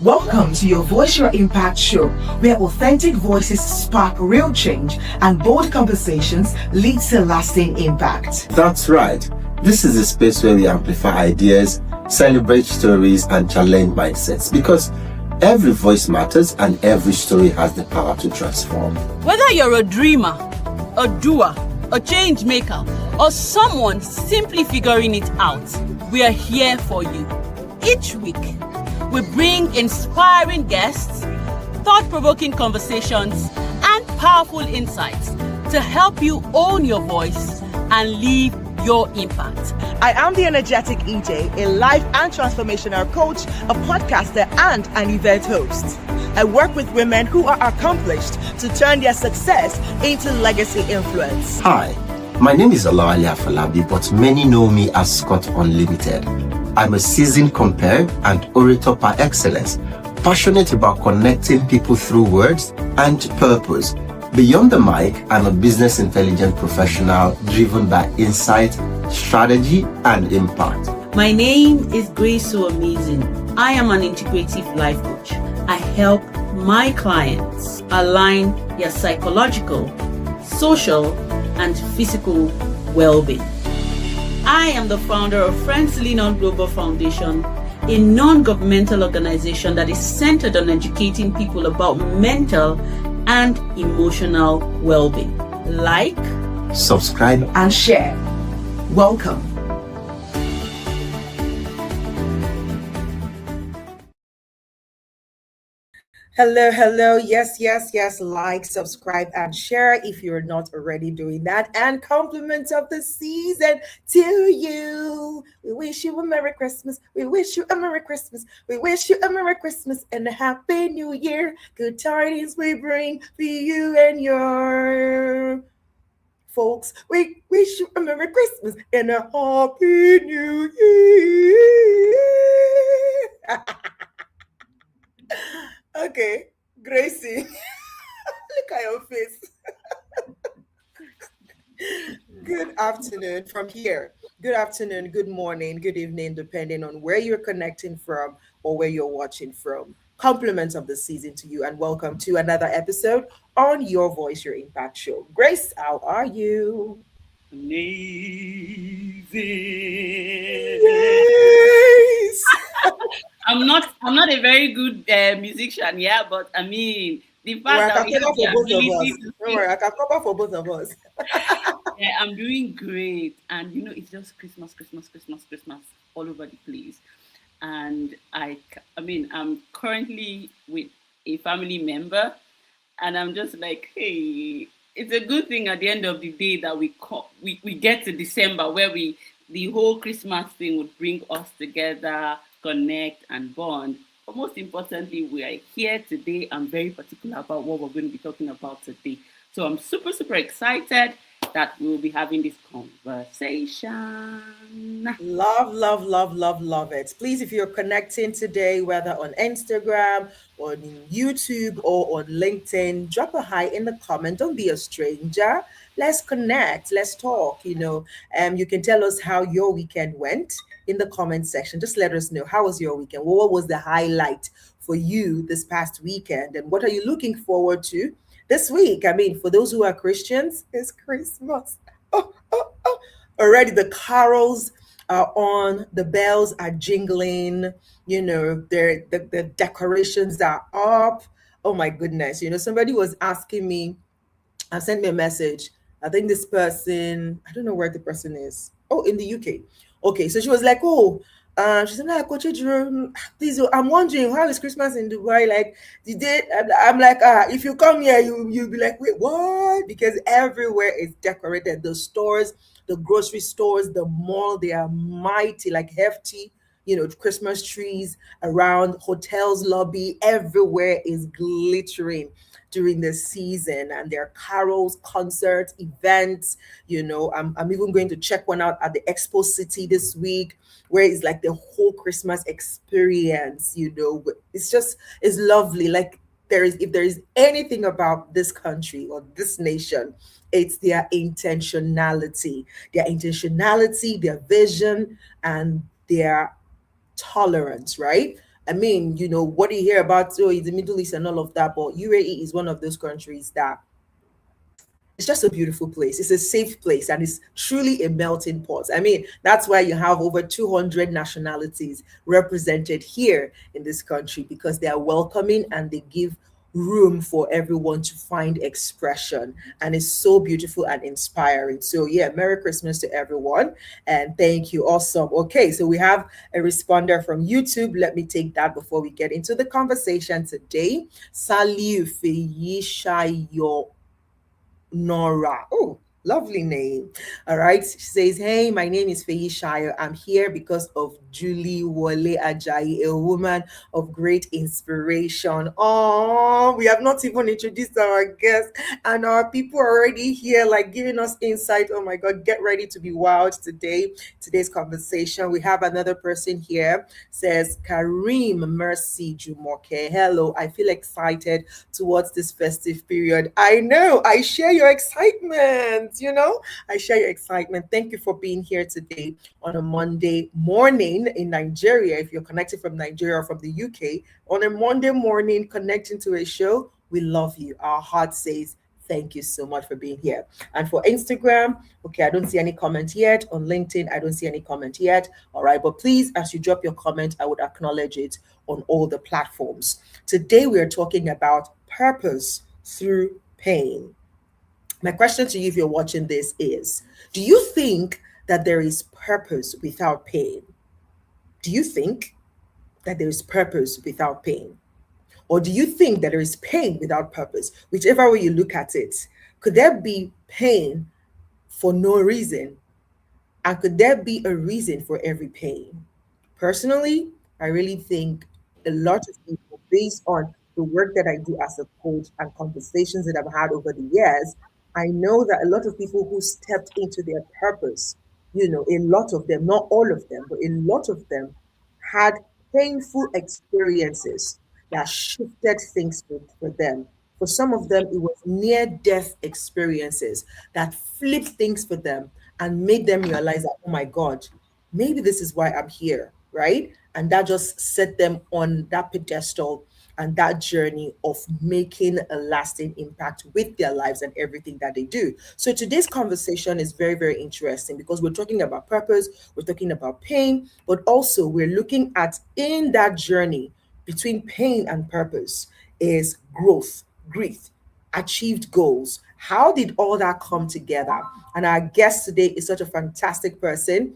Welcome to your Voice Your Impact show, where authentic voices spark real change and bold conversations lead to lasting impact. That's right. This is a space where we amplify ideas, celebrate stories, and challenge mindsets because every voice matters and every story has the power to transform. Whether you're a dreamer, a doer, a change maker, or someone simply figuring it out, we are here for you. Each week, we bring inspiring guests, thought-provoking conversations, and powerful insights to help you own your voice and leave your impact. I am the energetic EJ, a life and transformational coach, a podcaster, and an event host. I work with women who are accomplished to turn their success into legacy influence. Hi, my name is Wole-Ajayi Afolabi, but many know me as Scott Unlimited. I'm a seasoned compere and orator par excellence, passionate about connecting people through words and purpose. Beyond the mic, I'm a business intelligence professional driven by insight, strategy, and impact. My name is Grace So Amazing. I am an integrative life coach. I help my clients align their psychological, social, and physical well-being. I am the founder of Friends Lean On Global Foundation, a non-governmental organization that is centered on educating people about mental and emotional well-being. Like, subscribe, and share. Welcome. Hello. Yes. Like, subscribe, and share if you're not already doing that. And compliments of the season to you. We wish you a Merry Christmas. We wish you a Merry Christmas. We wish you a Merry Christmas and a Happy New Year. Good tidings we bring for you and your folks. We wish you a Merry Christmas and a Happy New Year. Okay, Gracie, look at your face. Good afternoon from here. Good afternoon, good morning, good evening, depending on where you're connecting from or where you're watching from. Compliments of the season to you and welcome to another episode on Your Voice, Your Impact show. Grace, how are you? amazing. Yes. I'm not a very good musician, yeah, but I mean the Well, I fact that can we have cover the for both of ability us. to Don't worry, I can cover for both of us. yeah, I'm doing great, and it's just Christmas all over the place, and I mean I'm currently with a family member, and I'm just like, hey, it's a good thing at the end of the day that we get to December where the whole Christmas thing would bring us together, connect and bond. But most importantly, we are here today. I'm very particular about what we're going to be talking about today. So I'm super excited that we'll be having this conversation. Love it. Please, if you're connecting today, whether on Instagram, on YouTube, or on LinkedIn, drop a hi in the comment. Don't be a stranger. Let's connect. Let's talk. You can tell us how your weekend went in the comment section. Just let us know, how was your weekend? What was the highlight for you this past weekend? And what are you looking forward to this week? I mean, for those who are Christians, it's Christmas. Already the carols are on, the bells are jingling, the decorations are up. Oh my goodness. Somebody was asking me, sent me a message. I think this person, I don't know where the person is. Oh, in the UK. Okay, so she was like, she said, Coach Jerome, please, I'm wondering, how is Christmas in Dubai? Like, I'm like, if you come here, you'll be like, wait, what? Because everywhere is decorated. The stores, the grocery stores, the mall, they are mighty, like hefty, Christmas trees around, hotels, lobby, everywhere is glittering during the season, and there are carols, concerts, events. I'm even going to check one out at the Expo City this week, where it's like the whole Christmas experience. It's lovely. Like, if there is anything about this country or this nation, it's their intentionality, their vision, and their tolerance, right? I mean, what do you hear about, the Middle East and all of that, but UAE is one of those countries that it's just a beautiful place. It's a safe place and it's truly a melting pot. I mean, that's why you have over 200 nationalities represented here in this country, because they are welcoming and they give room for everyone to find expression, and it's so beautiful and inspiring. So yeah, Merry Christmas to everyone and thank you. Awesome. Okay, so we have a responder from YouTube. Let me take that before we get into the conversation today. Saliu Feyishayo Nora. Oh, lovely name. All right. She says, hey, my name is Feyi Shayo. I'm here because of Julie Wole-Ajayi, a woman of great inspiration. Oh, we have not even introduced our guest, and our people are already here, like giving us insight. Oh my God, get ready to be wowed today. Today's conversation. We have another person here, says Kareem Mercy Jumoke. Hello, I feel excited towards this festive period. I know, I share your excitement. I share your excitement. Thank you for being here today on a Monday morning in Nigeria. If you're connected from Nigeria or from the UK, on a Monday morning connecting to a show, we love you. Our heart says thank you so much for being here. And for Instagram, okay, I don't see any comment yet. On LinkedIn, I don't see any comment yet. All right, but please, as you drop your comment, I would acknowledge it on all the platforms. Today, we are talking about purpose through pain. My question to you, if you're watching this, is, do you think that there is purpose without pain? Do you think that there is purpose without pain? Or do you think that there is pain without purpose? Whichever way you look at it, could there be pain for no reason? And could there be a reason for every pain? Personally, I really think a lot of people, based on the work that I do as a coach and conversations that I've had over the years, I know that a lot of people who stepped into their purpose, a lot of them, not all of them, but a lot of them had painful experiences that shifted things for them. For some of them, it was near death experiences that flipped things for them and made them realize that, oh my God, maybe this is why I'm here, right? And that just set them on that pedestal and that journey of making a lasting impact with their lives and everything that they do. So today's conversation is very, very interesting because we're talking about purpose, we're talking about pain, but also we're looking at, in that journey between pain and purpose, is growth, grief, achieved goals. How did all that come together? And our guest today is such a fantastic person.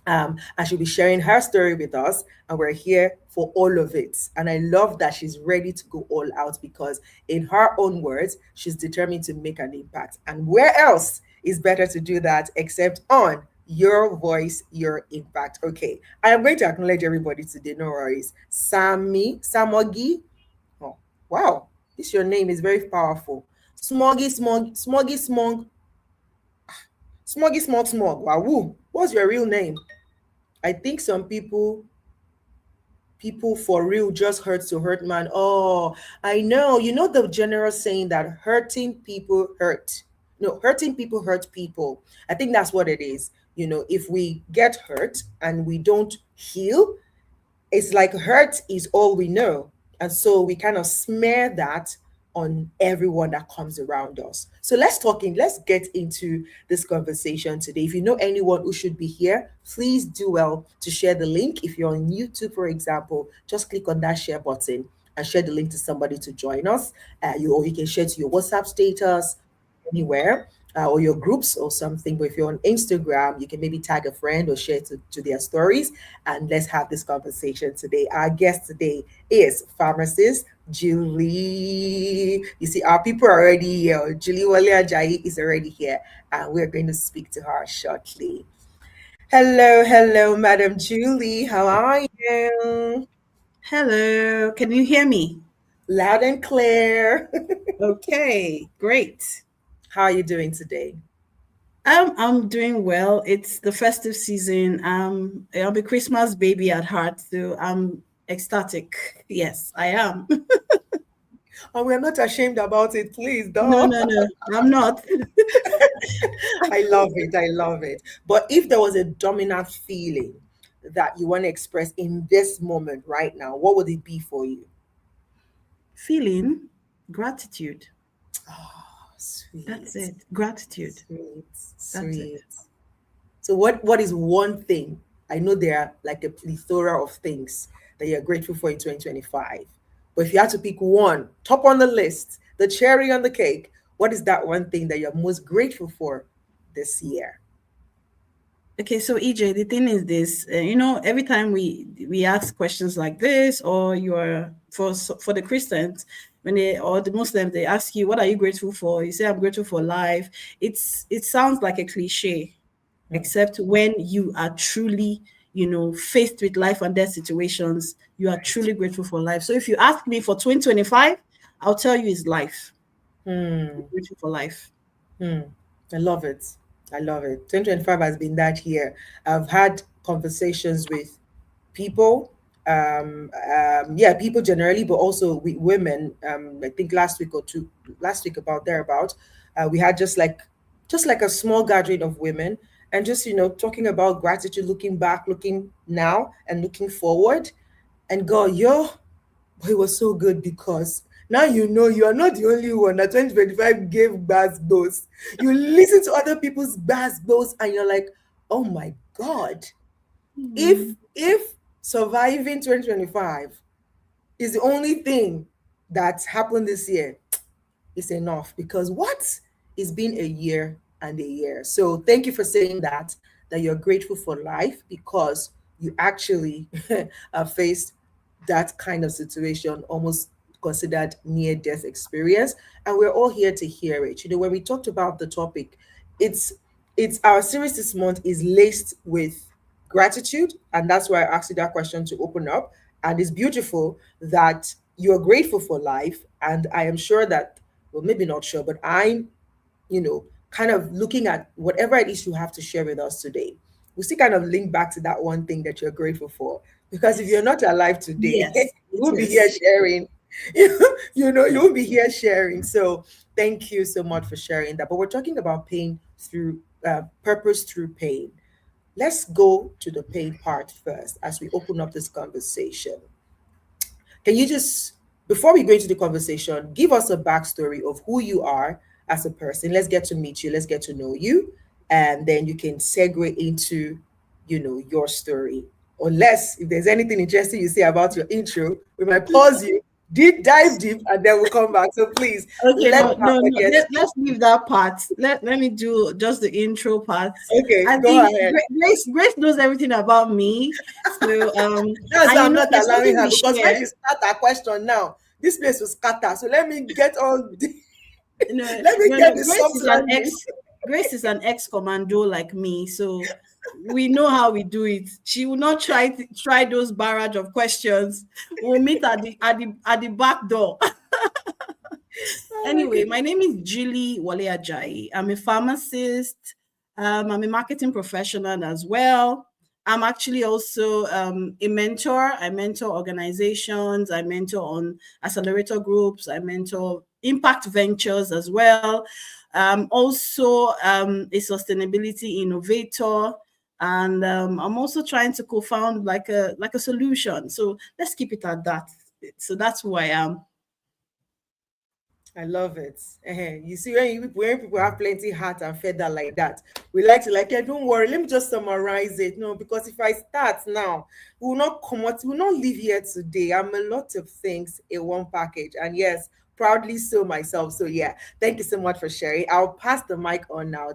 And she'll be sharing her story with us, and we're here for all of it. And I love that she's ready to go all out because, in her own words, she's determined to make an impact. And where else is better to do that except on Your Voice, Your Impact? Okay, I am going to acknowledge everybody today, no worries. Samogi. Oh, wow, your name is very powerful. Smoggy, Smog. Wow, what's your real name? I think some people for real just hurt to hurt man. Oh, I know. The general saying that hurting people hurt. No, hurting people hurt people. I think that's what it is. If we get hurt and we don't heal, it's like hurt is all we know. And so we kind of smear that on everyone that comes around us. So let's get into this conversation today. If you know anyone who should be here, please do well to share the link. If you're on YouTube, for example, just click on that share button and share the link to somebody to join us. Or you can share to your WhatsApp status, anywhere, or your groups or something. But if you're on Instagram, you can maybe tag a friend or share to their stories. And let's have this conversation today. Our guest today is pharmacist Julie. You see, our people are already here. Julie Wole-Ajayi is already here, and we're going to speak to her shortly. Hello, Madam Julie. How are you? Hello, can you hear me? Loud and clear. Okay, great. How are you doing today? I'm doing well. It's the festive season. I'm a Christmas baby at heart, so I'm ecstatic. Yes, I am. And we're not ashamed about it, please don't. No, I'm not. I love it. But if there was a dominant feeling that you want to express in this moment right now, what would it be for you? Feeling gratitude. Oh, sweet. That's it. Gratitude. Sweet. That's it. Sweet. So what is one thing? I know there are like a plethora of things that you're grateful for in 2025. But if you had to pick one, top on the list, the cherry on the cake, what is that one thing that you're most grateful for this year? Okay, so EJ, the thing is this, every time we ask questions like this, or for the Christians, or the Muslims, they ask you, what are you grateful for? You say, I'm grateful for life. It sounds like a cliche, except when you are truly, faced with life and death situations, you are truly grateful for life. So if you ask me for 2025, I'll tell you it's life. I'm grateful for life. I love it. I love it. 2025 has been that year. I've had conversations with people, people generally, but also with women. I think last week about thereabout, we had just like a small gathering of women, and just talking about gratitude, looking back, looking now, and looking forward. And God, but it was so good because now you are not the only one that 2025 gave buzz. You listen to other people's buzz and you're like, oh my God. If surviving 2025 is the only thing that's happened this year, it's enough, because what it's been a year and a year. So thank you for saying that you're grateful for life, because you actually have faced that kind of situation, almost considered near death experience, and we're all here to hear it. When we talked about the topic, it's our series this month is laced with gratitude, and that's why I asked you that question to open up. And it's beautiful that you're grateful for life, and I am sure that, well, maybe not sure, but I'm kind of looking at whatever it is you have to share with us today. We still kind of link back to that one thing that you're grateful for. Because if you're not alive today, Yes, you won't be it here is. sharing. You won't be here sharing. So thank you so much for sharing that. But we're talking about pain through purpose through pain. Let's go to the pain part first as we open up this conversation. Can you just, before we go into the conversation, give us a backstory of who you are as a person? Let's get to meet you. Let's get to know you. And then you can segue into, your story. Unless if there's anything interesting you say about your intro, we might pause you, dive deep, and then we'll come back. So please Okay, let no, our no, no. audience. Let's leave that part. Let me do just the intro part. Okay, I go think ahead. Grace knows everything about me. So That's and why I'm not there's allowing something her, we because when share. she start her question now, this place will scatter. So let me get on. No, Let me no. get the soft landing. Grace is an ex commando like me, so we know how we do it. She will not try those barrage of questions. We'll meet at the back door. Oh my Anyway, goodness. my name is Julie Wole-Ajayi. I'm a pharmacist. I'm a marketing professional as well. I'm actually also a mentor. I mentor organizations. I mentor on accelerator groups. I mentor impact ventures as well. Also a sustainability innovator. And I'm also trying to co-found like a solution. So let's keep it at that. So that's who I am. I love it. You see, when people have plenty heart and feather like that, we like to like, yeah, don't worry, let me just summarize it. No, because if I start now, we will not come out, we will not leave here today. I'm a lot of things in one package. And yes, proudly so myself. So yeah, thank you so much for sharing. I'll pass the mic on now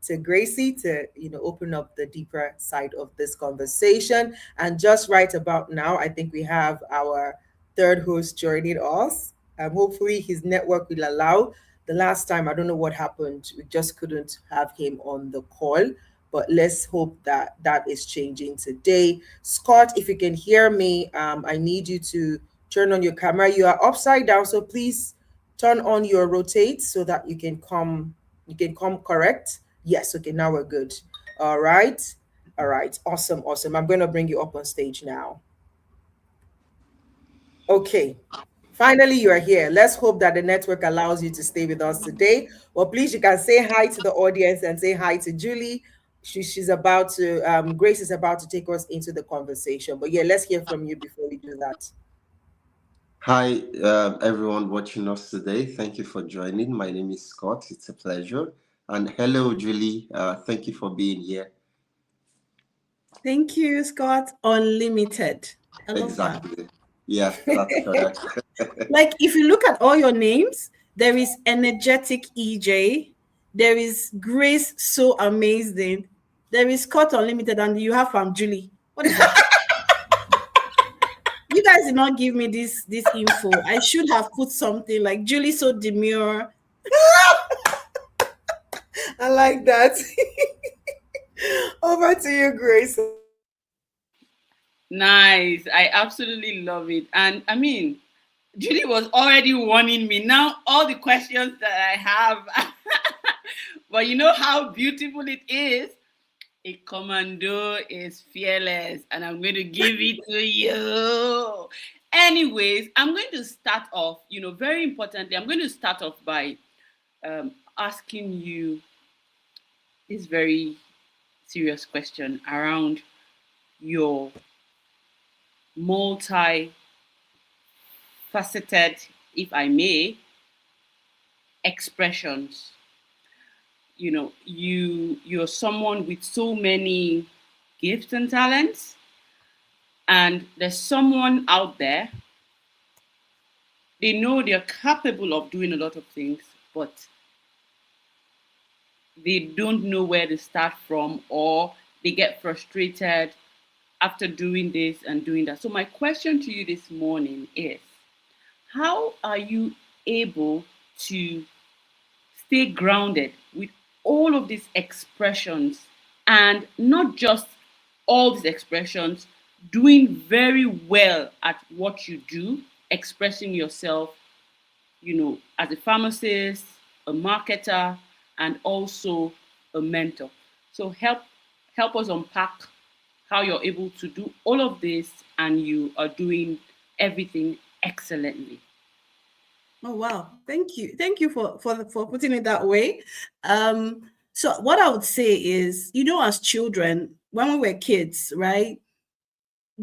to Gracie to open up the deeper side of this conversation. And just right about now, I think we have our third host joining us. Hopefully his network will allow. The last time, I don't know what happened. We just couldn't have him on the call, but let's hope that that is changing today. Scott, if you can hear me, I need you to turn on your camera. You are upside down, so please turn on your rotate so that you can come. You can come correct. Yes. Okay. Now we're good. All right. All right. Awesome. Awesome. I'm going to bring you up on stage now. Okay. Finally, you are here. Let's hope that the network allows you to stay with us today. Well, please, you can say hi to the audience and say hi to Julie. she's about to Grace is about to take us into the conversation. But yeah, let's hear from you before we do that. Hi, everyone watching us today. Thank you for joining. My name is Scott. It's a pleasure. And hello, Julie. Thank you for being here. Thank you, Scott. Unlimited. I love that. Exactly. Yeah, that's correct. Like, if you look at all your names, there is energetic EJ, there is Grace so amazing, there is Scott Unlimited, and you have Julie. What is that? You guys did not give me this info. I should have put something like Julie so demure. I like that. Over to you, Grace. Nice. I absolutely love it. And I mean, Julie was already warning me. Now all the questions that I have, but you know how beautiful it is. A commando is fearless, and I'm going to give it to you. Anyways, I'm going to start off, very importantly, I'm going to start off by asking you this very serious question around your multi-faceted, if I may, expressions. You're someone with so many gifts and talents, and there's someone out there, they know they're capable of doing a lot of things, but they don't know where to start from, or they get frustrated after doing this and doing that. So my question to you this morning is, how are you able to stay grounded with all of these expressions, and not just all these expressions, doing very well at what you do, expressing yourself, as a pharmacist, a marketer, and also a mentor? So help us unpack how you're able to do all of this and you are doing everything excellently. Oh wow, thank you for putting it that way. So what I would say is, as children, when we were kids, right,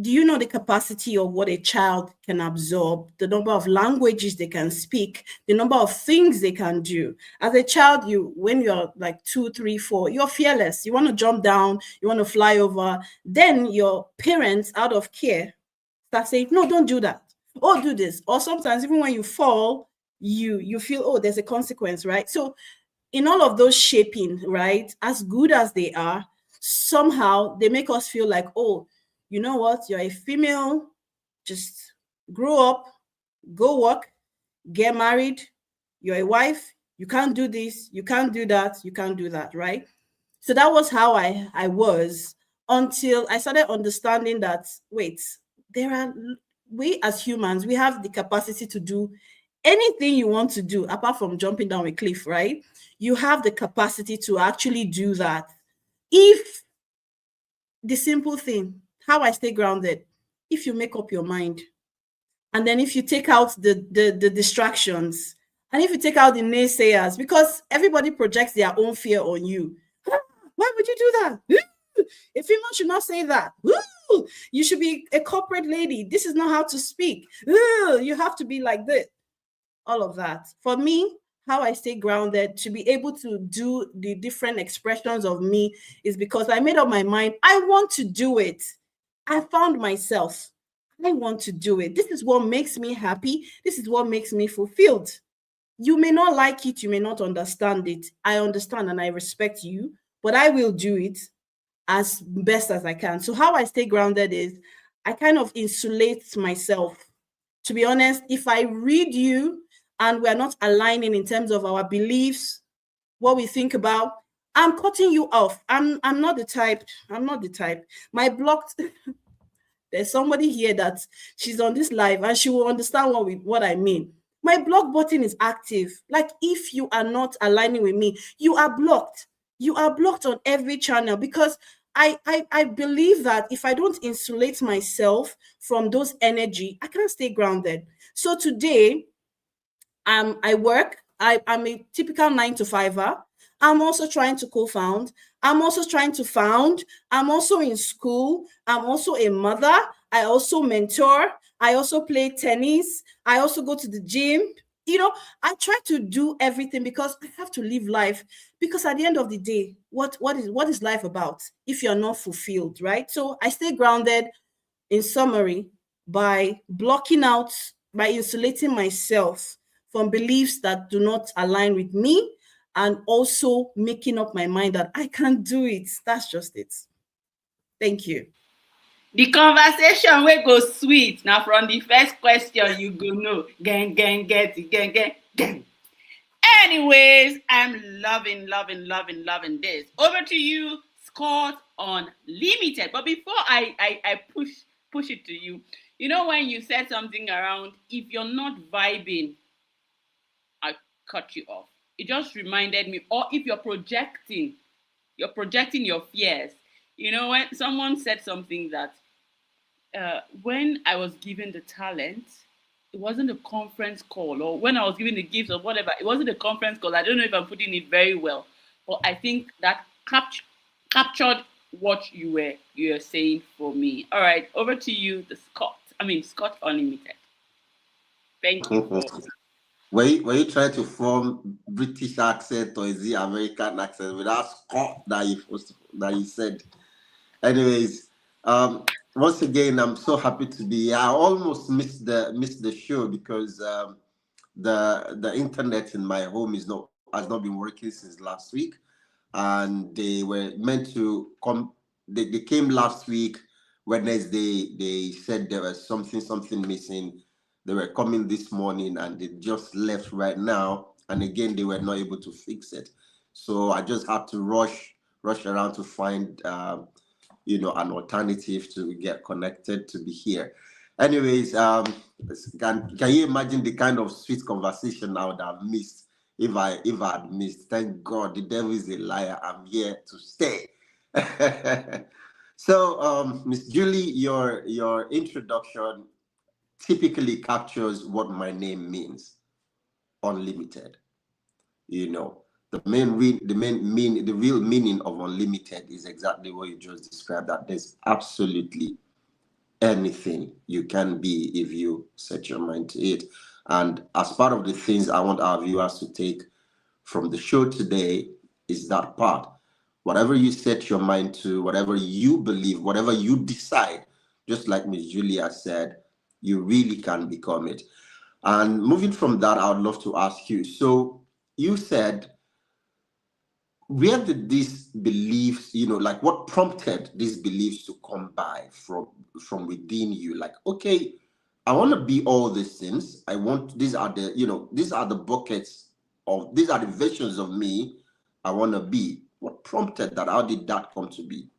do you know the capacity of what a child can absorb, the number of languages they can speak, the number of things they can do? As a child, when you're like 2, 3, 4, you're fearless. You want to jump down, you want to fly over. Then your parents, out of care, start saying, no, don't do that. Or do this. Or sometimes even when you fall, you feel, oh, there's a consequence, right? So in all of those shaping, right, as good as they are, somehow they make us feel like, oh, you know what, you're a female, just grow up, go work, get married, you're a wife, you can't do this, you can't do that, you can't do that, right? So that was how I was, until I started understanding that, wait, we as humans, we have the capacity to do anything you want to do, apart from jumping down a cliff, right? You have the capacity to actually do that. If the simple thing, how I stay grounded, if you make up your mind, and then if you take out the distractions, and if you take out the naysayers, because everybody projects their own fear on you. Why would you do that? A female should not say that. You should be a corporate lady. This is not how to speak. You have to be like this. All of that. For me, how I stay grounded to be able to do the different expressions of me is because I made up my mind. I want to do it. I found myself. I want to do it. This is what makes me happy. This is what makes me fulfilled. You may not like it. You may not understand it. I understand and I respect you, but I will do it as best as I can. So how I stay grounded is I kind of insulate myself. To be honest, if I read you and we're not aligning in terms of our beliefs, what we think about, I'm cutting you off. I'm not the type. I'm not the type. My blocked. There's somebody here that she's on this live and she will understand what I mean. My block button is active. Like, if you are not aligning with me, you are blocked. You are blocked on every channel, because I believe that if I don't insulate myself from those energy, I can't stay grounded. So today, I work. I'm a typical 9 to 5er. I'm also trying to co-found. I'm also trying to found. I'm also in school. I'm also a mother. I also mentor. I also play tennis. I also go to the gym. I try to do everything because I have to live life. Because at the end of the day, what is life about if you're not fulfilled, right? So I stay grounded, in summary, by insulating myself from beliefs that do not align with me, and also making up my mind that I can do it. That's just it. Thank you. The conversation will go sweet. Now from the first question, you go know. Gang, get it, gang. Anyways, I'm loving this. Over to you, Scott, on limited. But before I push it to you, when you said something around, if you're not vibing, I cut you off. It just reminded me, or if you're projecting your fears. When someone said something that when I was given the talent, it wasn't a conference call, or when I was given the gifts or whatever, it wasn't a conference call. I don't know if I'm putting it very well, but I think that captured what you were saying for me. All right, over to you, Scott Unlimited. Thank you. Were you trying to form British accent or is it American accent with that Scott that you said? Anyways, once again, I'm so happy to be here. I almost missed the show because the internet in my home has not been working since last week, and they were meant to come. They came last week Wednesday. They said there was something missing. They were coming this morning and they just left right now. And again, they were not able to fix it. So I just had to rush around to find an alternative to get connected to be here. Anyways, can you imagine the kind of sweet conversation I would have missed if I had missed? Thank God, the devil is a liar. I'm here to stay. So, Miss Julie, your introduction typically captures what my name means. Unlimited. The real meaning of unlimited is exactly what you just described, that there's absolutely anything you can be if you set your mind to it. And as part of the things I want our viewers to take from the show today is that part. Whatever you set your mind to, whatever you believe, whatever you decide, just like Ms. Julia said, you really can become it. And moving from that, I would love to ask you. So you said, where did these beliefs, what prompted these beliefs to come by from within you? Like, okay, I want to be all these things. These are the buckets of, these are the versions of me I want to be. What prompted that? How did that come to be?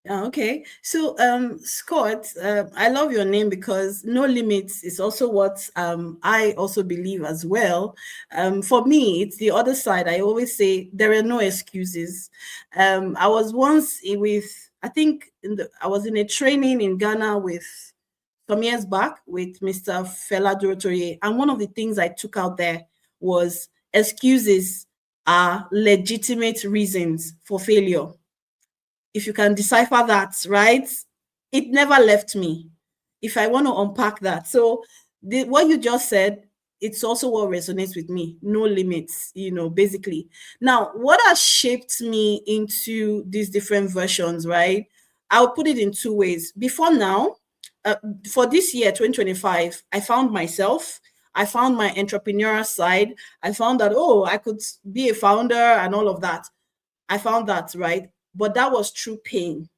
Okay, so Scott, I love your name because no limits is also what I also believe as well. For me, it's the other side. I always say there are no excuses. I was once I was in a training in Ghana with some years back with Mr. Fela Durotoye, and one of the things I took out there was excuses are legitimate reasons for failure. If you can decipher that, right? It never left me. If I want to unpack that. So what you just said, it's also what resonates with me. No limits, basically. Now, what has shaped me into these different versions, right? I'll put it in two ways. Before now, for this year, 2025, I found myself. I found my entrepreneurial side. I found that, I could be a founder and all of that. I found that, right? But that was through pain,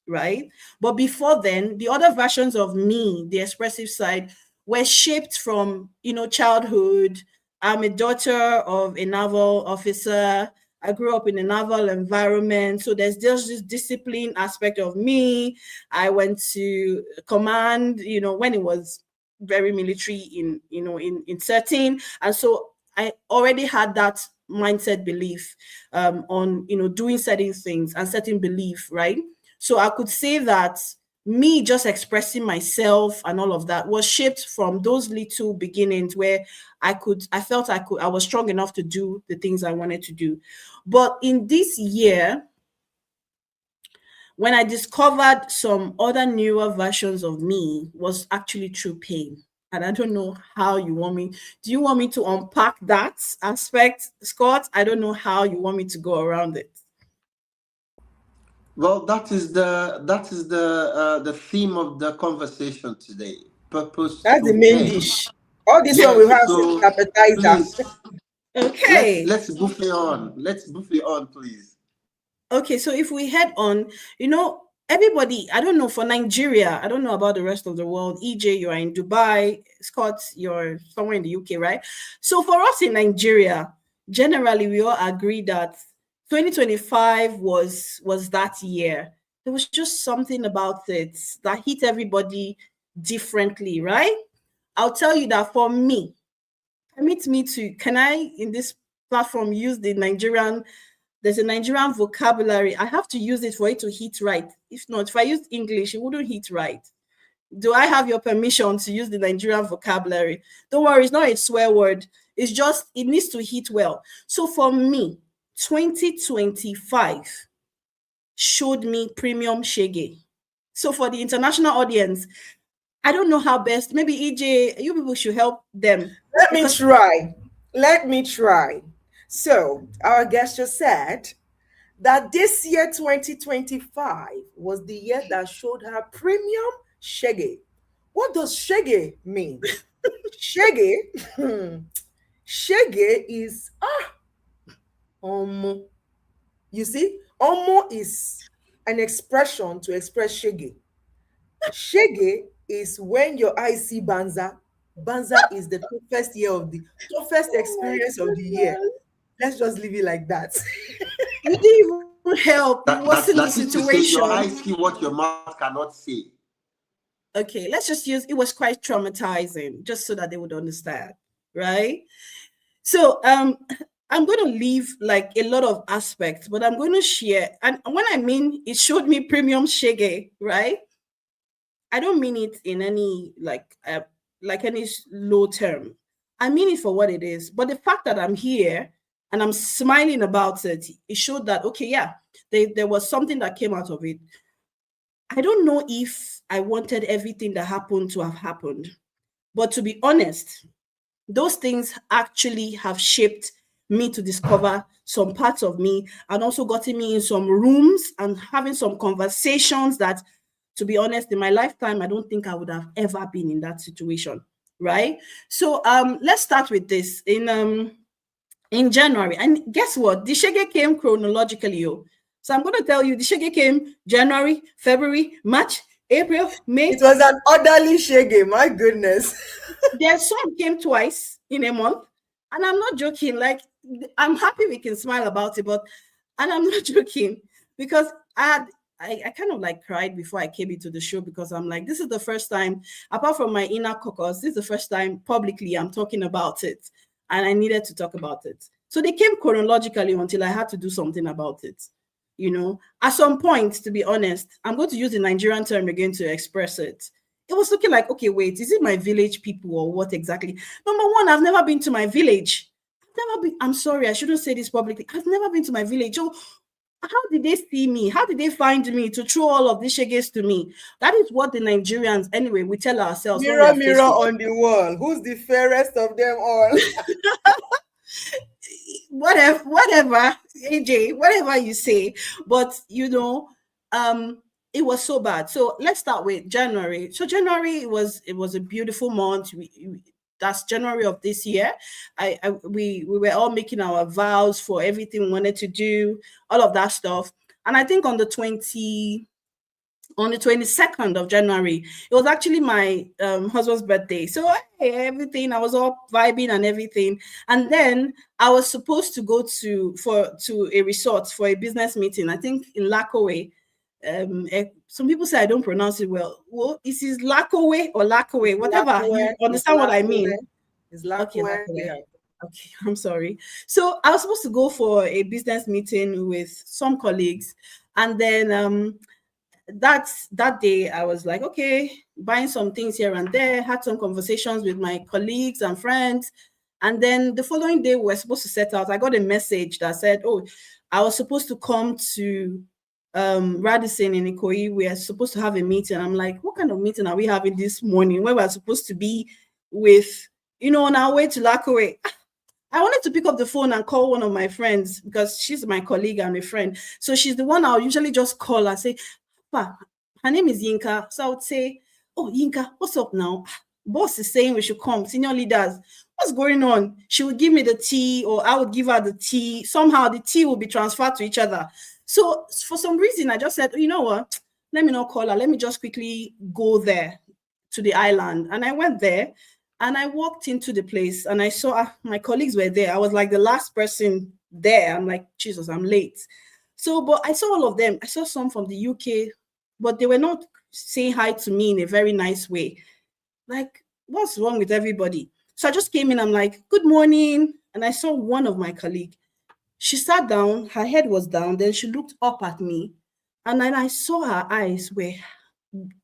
right? But before then, the other versions of me, the expressive side, were shaped from, childhood. I'm a daughter of a naval officer. I grew up in a naval environment. So there's just this discipline aspect of me. I went to command, when it was very military in setting. And so I already had that mindset belief on doing certain things and certain belief, right? So I could say that me just expressing myself and all of that was shaped from those little beginnings where I was strong enough to do the things I wanted to do. But in this year, when I discovered some other newer versions of me, was actually through pain. And I don't know how you want me. Do you want me to unpack that aspect, Scott? I don't know how you want me to go around it. Well, that is the theme of the conversation today. Purpose. That's the main dish. All this one we have So appetizer. Okay. Let's buffet on. Let's buffet on, please. Okay, so if we head on, everybody, I don't know, for Nigeria, I don't know about the rest of the world. EJ, you are in Dubai. Scott, you're somewhere in the UK, right? So for us in Nigeria, generally, we all agree that 2025 was that year. There was just something about it that hit everybody differently, right? I'll tell you that for me, can I, in this platform, use there's a Nigerian vocabulary. I have to use it for it to hit right. If not, if I used English, it wouldn't hit right. Do I have your permission to use the Nigerian vocabulary? Don't worry, it's not a swear word. It's just, it needs to hit well. So for me, 2025 showed me premium shege. So for the international audience, I don't know how best. Maybe EJ, you people should help them. Let me try. So our guest just said that this year, 2025, was the year that showed her premium shege. What does shege mean? Shege is you see, omo is an expression to express shege. Shege is when your eyes see banza. Banza is the toughest experience of the year. Let's just leave it like that. You didn't even help. That in the is to say situation. your eyes see what your mouth cannot see. Okay, let's just use, it was quite traumatizing, just so that they would understand, right? So I'm going to leave like a lot of aspects, but I'm going to share. And when I mean it showed me premium shege, right? I don't mean it in any like any low term. I mean it for what it is. But the fact that I'm here and I'm smiling about it, it showed that, okay, yeah, there was something that came out of it. I don't know if I wanted everything that happened to have happened. But to be honest, those things actually have shaped me to discover some parts of me and also gotten me in some rooms and having some conversations that, to be honest, in my lifetime, I don't think I would have ever been in that situation, right? So let's start with this. In January, and guess what? The shege came chronologically. So I'm going to tell you, the shege came January, February, March, April, May. It was an orderly shege, my goodness. There's some came twice in a month. And I'm not joking. Like, I'm happy we can smile about it, and I'm not joking, because I kind of like cried before I came into the show, because I'm like, this is the first time, apart from my inner caucus, this is the first time publicly I'm talking about it. And I needed to talk about it. So they came chronologically until I had to do something about it. At some point, to be honest, I'm going to use the Nigerian term again to express it. It was looking like, okay, wait, is it my village people or what exactly? Number one, I've never been to my village. I'm sorry, I shouldn't say this publicly. I've never been to my village. Oh, how did they see me? How did they find me to throw all of these shages to me? That is what the Nigerians, anyway, we tell ourselves. Mirror on the wall. Who's the fairest of them all? whatever, AJ, whatever you say. But, it was so bad. So let's start with January. So January, it was a beautiful month. That's January of this year. We were all making our vows for everything we wanted to do, all of that stuff. And I think on the 22nd of January, it was actually my husband's birthday. So everything, I was all vibing and everything. And then I was supposed to go to a resort for a business meeting, I think in Lakowe. Some people say I don't pronounce it well. Well, is it Lakowe or Lakowe? Whatever. You understand what I mean? It's Lakowe. Okay, I'm sorry. So I was supposed to go for a business meeting with some colleagues, and then that day I was like, okay, buying some things here and there, had some conversations with my colleagues and friends. And then the following day we were supposed to set out. I got a message that said, oh, I was supposed to come to Radisson in Ikoyi. We are supposed to have a meeting. I'm like, what kind of meeting are we having this morning where we're supposed to be with, on our way to Lakowe? I wanted to pick up the phone and call one of my friends because she's my colleague and a friend. So she's the one I'll usually just call and say, Papa, her name is Yinka. So I would say, oh, Yinka, what's up now? Boss is saying we should come, senior leaders. What's going on? She would give me the tea or I would give her the tea. Somehow the tea will be transferred to each other. So for some reason, I just said, you know what? Let me not call her. Let me just quickly go there to the island. And I went there. And I walked into the place and I saw my colleagues were there. I was like the last person there. I'm like, Jesus, I'm late. So, but I saw all of them. I saw some from the UK, but they were not saying hi to me in a very nice way. Like, what's wrong with everybody? So I just came in. I'm like, good morning. And I saw one of my colleagues. She sat down. Her head was down. Then she looked up at me. And then I saw her eyes were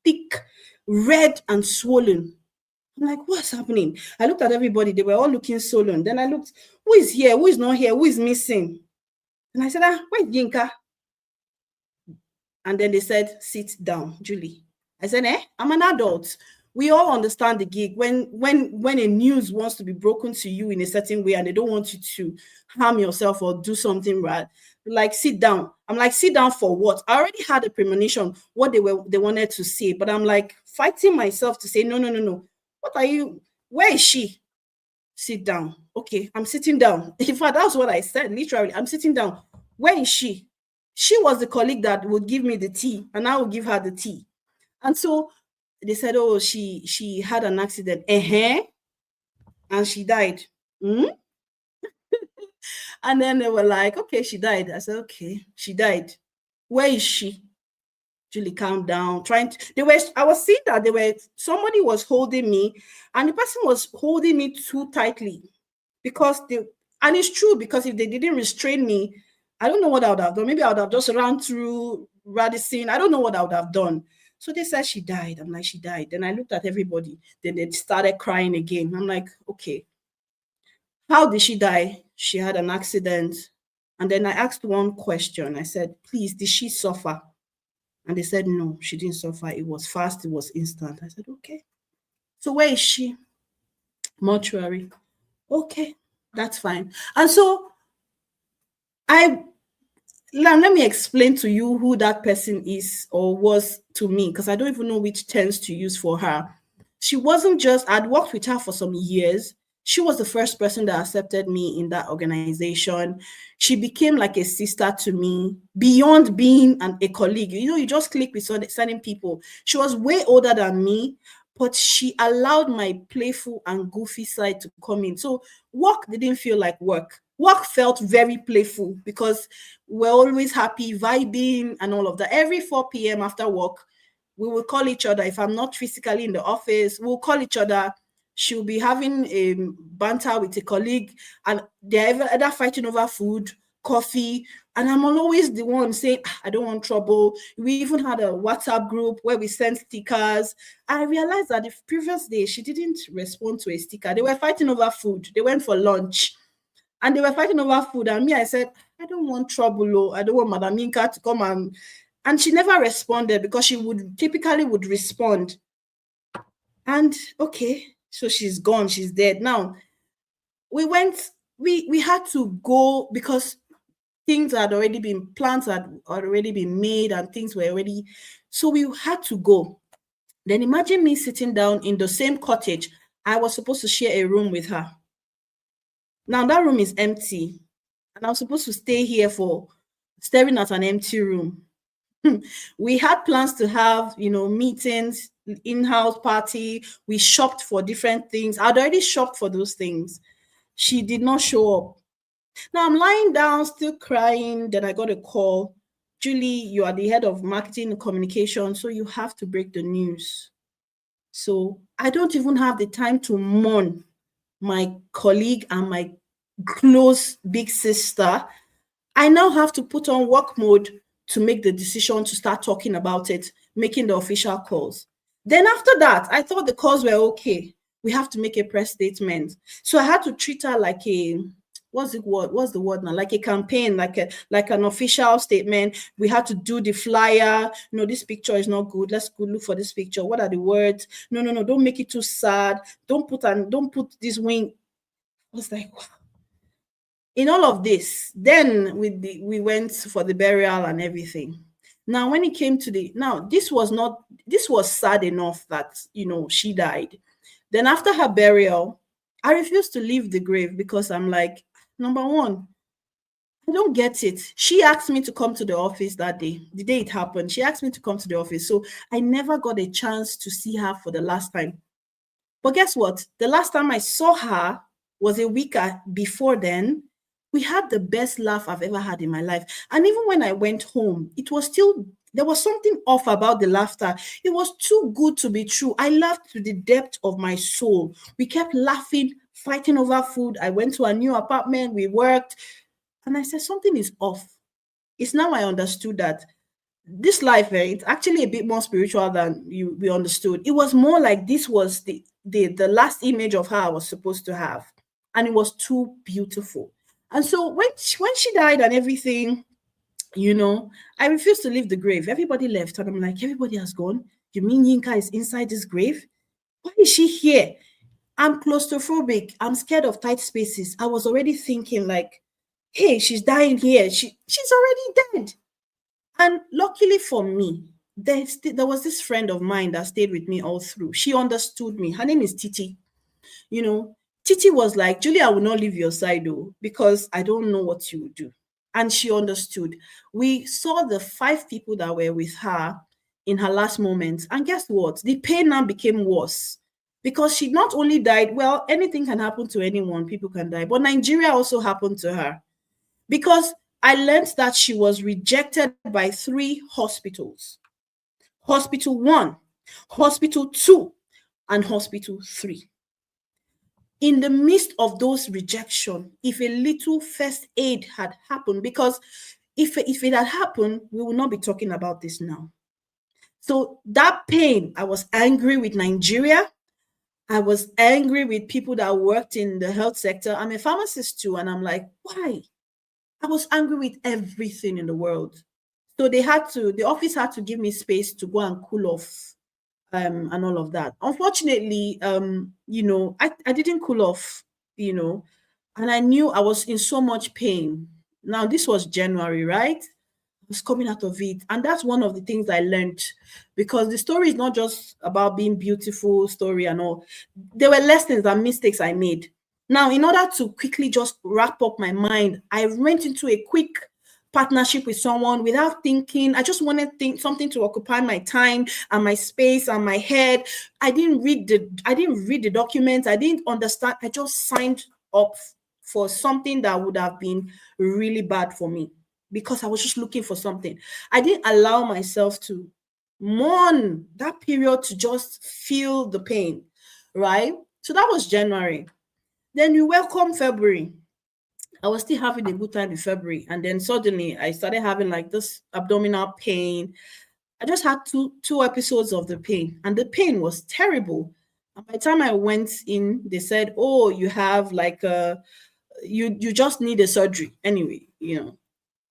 thick, red and swollen. I'm like, what's happening? I looked at everybody. They were all looking sullen. Then I looked, who is here? Who is not here? Who is missing? And I said, where's Yinka? And then they said, sit down, Julie. I said, I'm an adult. We all understand the gig. When a news wants to be broken to you in a certain way and they don't want you to harm yourself or do something bad, like, sit down. I'm like, sit down for what? I already had a premonition what they wanted to say, but I'm like fighting myself to say, no. What are you? Where is she? Sit down. Okay, I'm sitting down. In fact, that's what I said. Literally, I'm sitting down. Where is she? She was the colleague that would give me the tea, and I would give her the tea. And so they said, oh, she had an accident. And she died. And then they were like, okay, she died. I said, okay, she died. Where is she? Julie, calm down. I was seeing that somebody was holding me, and the person was holding me too tightly because and it's true, because if they didn't restrain me, I don't know what I would have done. Maybe I would have just run through Radisson. I don't know what I would have done. So they said she died. I'm like, she died. Then I looked at everybody. Then they started crying again. I'm like, okay, how did she die? She had an accident. And then I asked one question. I said, please, did she suffer? And they said, no, she didn't suffer. It was fast. It was instant. I said, okay. So where is she? Mortuary. Okay, that's fine. And so let me explain to you who that person is or was to me, because I don't even know which terms to use for her. She wasn't just, I'd worked with her for some years. She was the first person that accepted me in that organization. She became like a sister to me, beyond being a colleague. You just click with certain people. She was way older than me, but she allowed my playful and goofy side to come in. So work didn't feel like work. Work felt very playful because we're always happy, vibing and all of that. Every 4 p.m. after work, we will call each other. If I'm not physically in the office, we'll call each other. She'll be having a banter with a colleague and they're either fighting over food, coffee, and I'm always the one saying, I don't want trouble. We even had a WhatsApp group where we sent stickers. I realized that the previous day, she didn't respond to a sticker. They were fighting over food. They went for lunch and they were fighting over food. And me, I said, I don't want trouble. I don't want Madam Minka to come and she never responded because she typically would respond. And okay. So she's gone, she's dead. Now, we had to go because things had already been, plans had already been made and things were already, so we had to go. Then imagine me sitting down in the same cottage. I was supposed to share a room with her. Now that room is empty and I was supposed to stay here staring at an empty room. We had plans to have, meetings, in-house party. We shopped for different things. I'd already shopped for those things. She did not show up. Now I'm lying down, still crying. Then I got a call. Julie, you are the head of marketing and communication, so you have to break the news. So I don't even have the time to mourn my colleague and my close big sister. I now have to put on work mode to make the decision to start talking about it, making the official calls. Then after that, I thought the calls were okay. We have to make a press statement. So I had to treat her like a, what's the word now? Like a campaign, like an official statement. We had to do the flyer. No, this picture is not good. Let's go look for this picture. What are the words? No, don't make it too sad. Don't put this wing. I was like, wow. In all of this, then we went for the burial and everything. Now, when it came to this was sad enough that, she died. Then after her burial, I refused to leave the grave because I'm like, number one, I don't get it. She asked me to come to the office that day, the day it happened. She asked me to come to the office. So I never got a chance to see her for the last time. But guess what? The last time I saw her was a week before then. We had the best laugh I've ever had in my life. And even when I went home, there was something off about the laughter. It was too good to be true. I laughed to the depth of my soul. We kept laughing, fighting over food. I went to a new apartment. We worked. And I said, something is off. It's now I understood that this life, it's actually a bit more spiritual than we understood. It was more like this was the last image of her I was supposed to have. And it was too beautiful. And so when she died and everything, I refused to leave the grave. Everybody left. And I'm like, everybody has gone? You mean Yinka is inside this grave? Why is she here? I'm claustrophobic. I'm scared of tight spaces. I was already thinking like, hey, she's dying here. She's already dead. And luckily for me, there was this friend of mine that stayed with me all through. She understood me. Her name is Titi. Titi was like, Julie, I will not leave your side though, because I don't know what you would do. And she understood. We saw the 5 people that were with her in her last moments. And guess what? The pain now became worse because she not only died, well, anything can happen to anyone. People can die. But Nigeria also happened to her because I learned that she was rejected by 3 hospitals. Hospital 1, Hospital 2, and Hospital 3. In the midst of those rejection, if a little first aid had happened, because if it had happened, we would not be talking about this now. So that pain, I was angry with Nigeria. I was angry with people that worked in the health sector. I'm a pharmacist too, and I'm like, why? I was angry with everything in the world. So the office had to give me space to go and cool off. And all of that. Unfortunately, I didn't cool off, and I knew I was in so much pain. Now, this was January, right? I was coming out of it. And that's one of the things I learned, because the story is not just about being beautiful story and all. There were lessons and mistakes I made. Now, in order to quickly just wrap up my mind, I went into a quick partnership with someone without thinking. I just wanted something to occupy my time and my space and my head. I didn't read the documents. I didn't understand. I just signed up for something that would have been really bad for me because I was just looking for something. I didn't allow myself to mourn that period, to just feel the pain, right? So that was January. Then we welcome February. I was still having a good time in February. And then suddenly I started having like this abdominal pain. I just had two episodes of the pain, and the pain was terrible. And by the time I went in, they said, oh, you have like you just need a surgery. Anyway,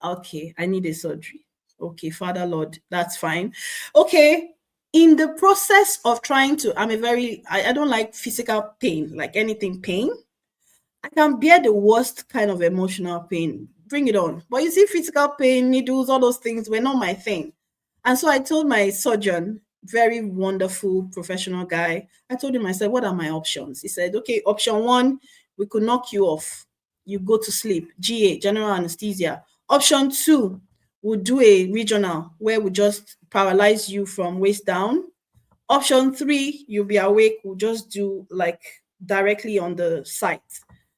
okay, I need a surgery. Okay, Father Lord, that's fine. Okay. In the process of trying to, I don't like physical pain, like anything pain. I can bear the worst kind of emotional pain. Bring it on. But you see, physical pain, needles, all those things were not my thing. And so I told my surgeon, very wonderful professional guy, I told him, I said, what are my options? He said, okay, option 1, we could knock you off. You go to sleep, GA, general anesthesia. Option 2, we'll do a regional where we just paralyze you from waist down. Option 3, you'll be awake. We'll just do like directly on the site.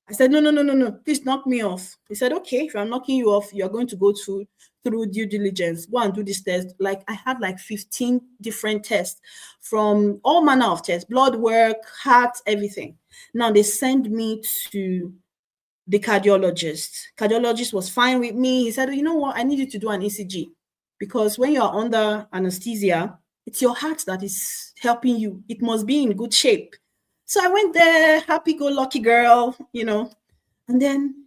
I said, no, please knock me off. He said, okay, if I'm knocking you off, you're going to go through due diligence. Go and do this test. Like I had like 15 different tests from all manner of tests, blood work, heart, everything. Now they send me to the cardiologist. Cardiologist was fine with me. He said, you know what? I need you to do an ECG. because when you are under anesthesia, it's your heart that is helping you. It must be in good shape. So I went there, happy-go-lucky girl, and then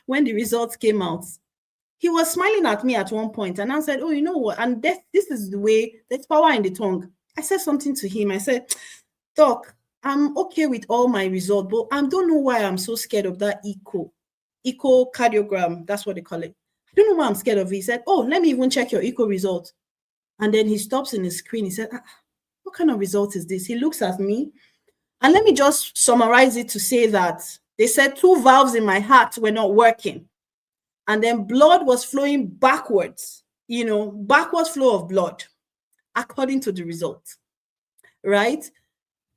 when the results came out, he was smiling at me at one point, and I said, oh, you know what? And this is the way, there's power in the tongue. I said something to him. I said, Doc, I'm okay with all my results, but I don't know why I'm so scared of that echocardiogram. That's what they call it. I don't know why I'm scared of it. He said, oh, let me even check your echo result. And then he stops in his screen. He said, what kind of result is this? He looks at me, and let me just summarize it to say that they said 2 valves in my heart were not working. And then blood was flowing backwards, backwards flow of blood, according to the result, right?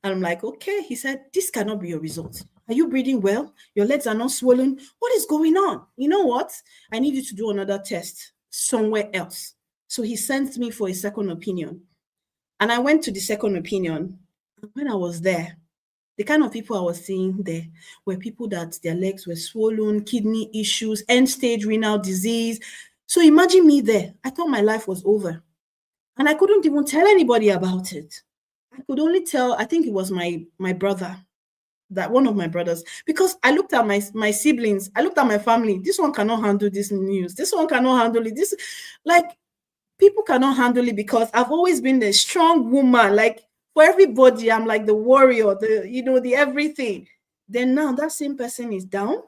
And I'm like, okay. He said, this cannot be your result. Are you breathing well? Your legs are not swollen. What is going on? You know what? I need you to do another test somewhere else. So he sent me for a second opinion. And I went to the second opinion. And when I was there, the kind of people I was seeing there were people that their legs were swollen, kidney issues, end-stage renal disease. So imagine me there. I thought my life was over. And I couldn't even tell anybody about it. I could only tell, I think it was my brother, that one of my brothers, because I looked at my siblings, I looked at my family. This one cannot handle this news. This one cannot handle it. People cannot handle it because I've always been the strong woman. Like, for everybody, I'm like the warrior, the everything. Then now that same person is down.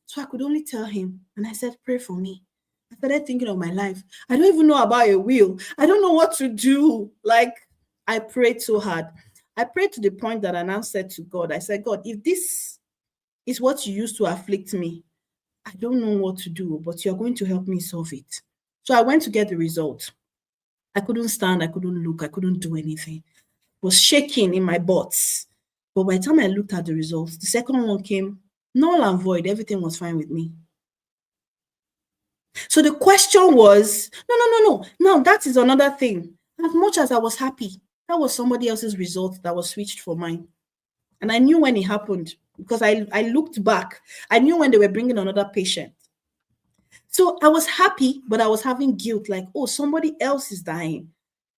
So I could only tell him. And I said, pray for me. I started thinking of my life. I don't even know about a will. I don't know what to do. I prayed so hard. I prayed to the point that I now said to God, I said, God, if this is what you used to afflict me, I don't know what to do, but you're going to help me solve it. So I went to get the result. I couldn't stand, I couldn't look, I couldn't do anything. I was shaking in my butt. But by the time I looked at the results, the second one came null and void. Everything was fine with me. So the question was, no. Now that is another thing. As much as I was happy, that was somebody else's result that was switched for mine. And I knew when it happened because I looked back. I knew when they were bringing another patient. So I was happy, but I was having guilt, like, oh, somebody else is dying.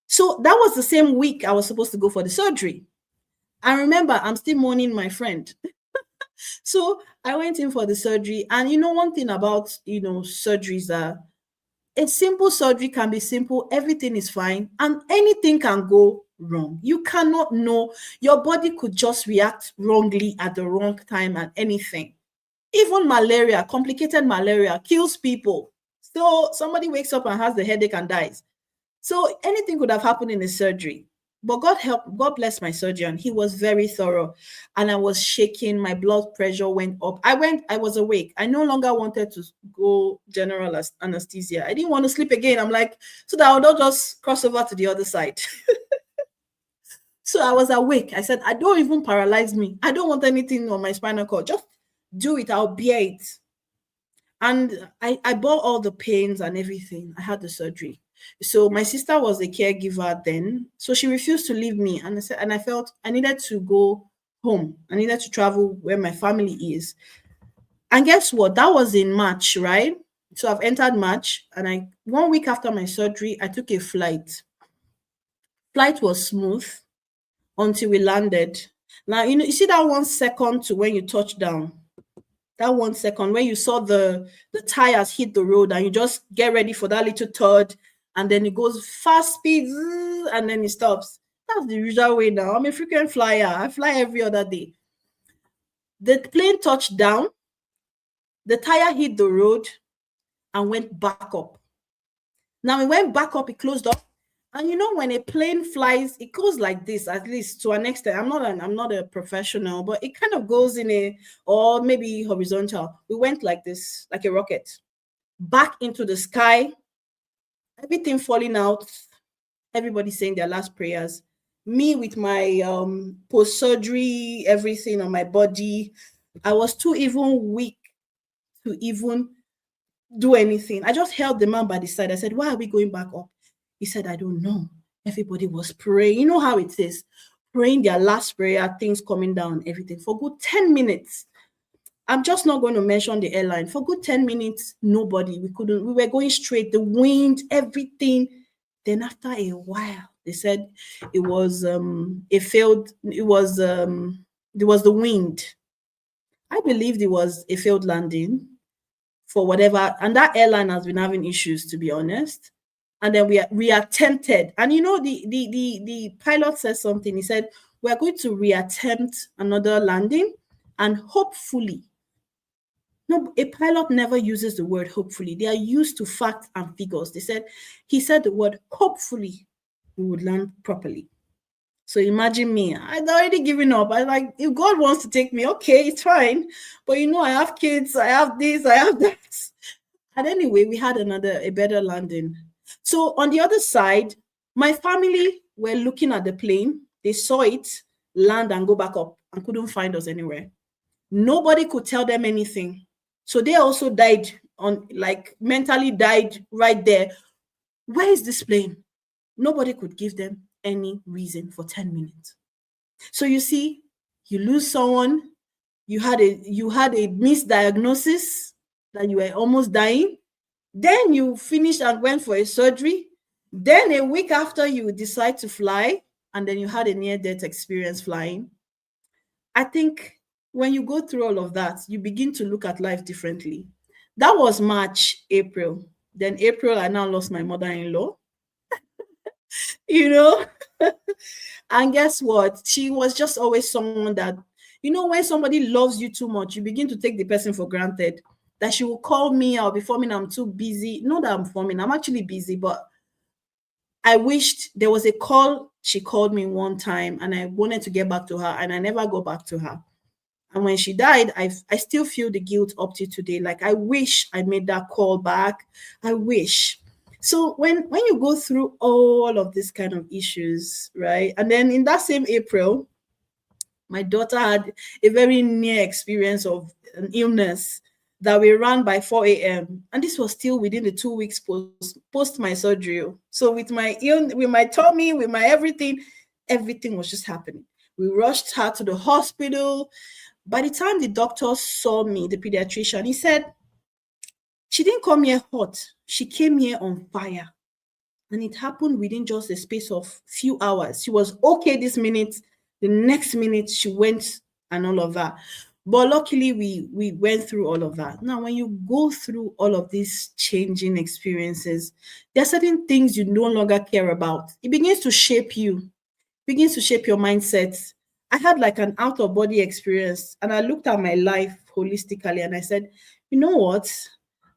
So that was the same week I was supposed to go for the surgery. I remember I'm still mourning my friend. So I went in for the surgery. And one thing about, surgeries are, a simple surgery can be simple. Everything is fine. And anything can go wrong. You cannot know. Your body could just react wrongly at the wrong time and anything. Even malaria, complicated malaria, kills people. So somebody wakes up and has the headache and dies. So anything could have happened in the surgery. But God bless my surgeon. He was very thorough. And I was shaking. My blood pressure went up. I was awake. I no longer wanted to go general anesthesia. I didn't want to sleep again. I'm like, so that I would not just cross over to the other side. So I was awake. I said, I don't even paralyze me. I don't want anything on my spinal cord. Just do it. I'll bear it. And I bore all the pains and everything. I had the surgery. So my sister was a caregiver then. So she refused to leave me. And I felt I needed to go home. I needed to travel where my family is. And guess what? That was in March, right? So I've entered March. And 1 week after my surgery, I took a flight. Flight was smooth until we landed. Now, you see that 1 second to when you touch down. That 1 second when you saw the tires hit the road and you just get ready for that little thud. And then it goes fast speed, and then it stops. That's the usual way now. I'm a frequent flyer. I fly every other day. The plane touched down, the tire hit the road, and went back up. Now it went back up, it closed up. And when a plane flies, it goes like this, at least to an extent. I'm not a professional, but it kind of goes or maybe horizontal. We went like this, like a rocket, back into the sky. Everything falling out, everybody saying their last prayers. Me with my post-surgery, everything on my body. I was too even weak to even do anything. I just held the man by the side. I said, why are we going back up? He said, I don't know. Everybody was praying. You know how it is. Praying their last prayer, things coming down, everything. For good 10 minutes. I'm just not going to mention the airline. For good 10 minutes, nobody. We were going straight, the wind, everything. Then after a while, they said it was there was the wind. I believed it was a failed landing for whatever, and that airline has been having issues, to be honest. And then we attempted, and the pilot said something. He said we're going to reattempt another landing, and hopefully, no, a pilot never uses the word hopefully. They are used to facts and figures. He said the word hopefully we would land properly. So imagine me, I'd already given up. I like, if God wants to take me, okay, it's fine. But I have kids, I have this, I have that. And anyway, we had a better landing. So on the other side, my family were looking at the plane. They saw it land and go back up and couldn't find us anywhere. Nobody could tell them anything. So they also died mentally died right there. Where is this plane? Nobody could give them any reason for 10 minutes. So you see, you lose someone, you had a misdiagnosis that you were almost dying, then you finished and went for a surgery, then a week after you decide to fly, and then you had a near-death experience flying. I think when you go through all of that, you begin to look at life differently. That was March, April. Then April, I now lost my mother-in-law. And guess what? She was just always someone that, when somebody loves you too much, you begin to take the person for granted. That she will call me, I'll be forming, I'm too busy. Not that I'm forming, I'm actually busy, but I wished there was a call. She called me one time and I wanted to get back to her, and I never go back to her. And when she died, I still feel the guilt up to today. Like, I wish I made that call back. I wish. So when you go through all of these kind of issues, right? And then in that same April, my daughter had a very near experience of an illness that we ran by 4 a.m. And this was still within the 2 weeks post my surgery. So with my tummy, with my everything was just happening. We rushed her to the hospital. By the time the doctor saw me, the pediatrician, he said, she didn't come here hot. She came here on fire. And it happened within just a space of few hours. She was okay this minute. The next minute, she went and all of that. But luckily, we went through all of that. Now, when you go through all of these changing experiences, there are certain things you no longer care about. It begins to shape you, begins to shape your mindset. I had like an out-of-body experience, and I looked at my life holistically, and I said, you know what?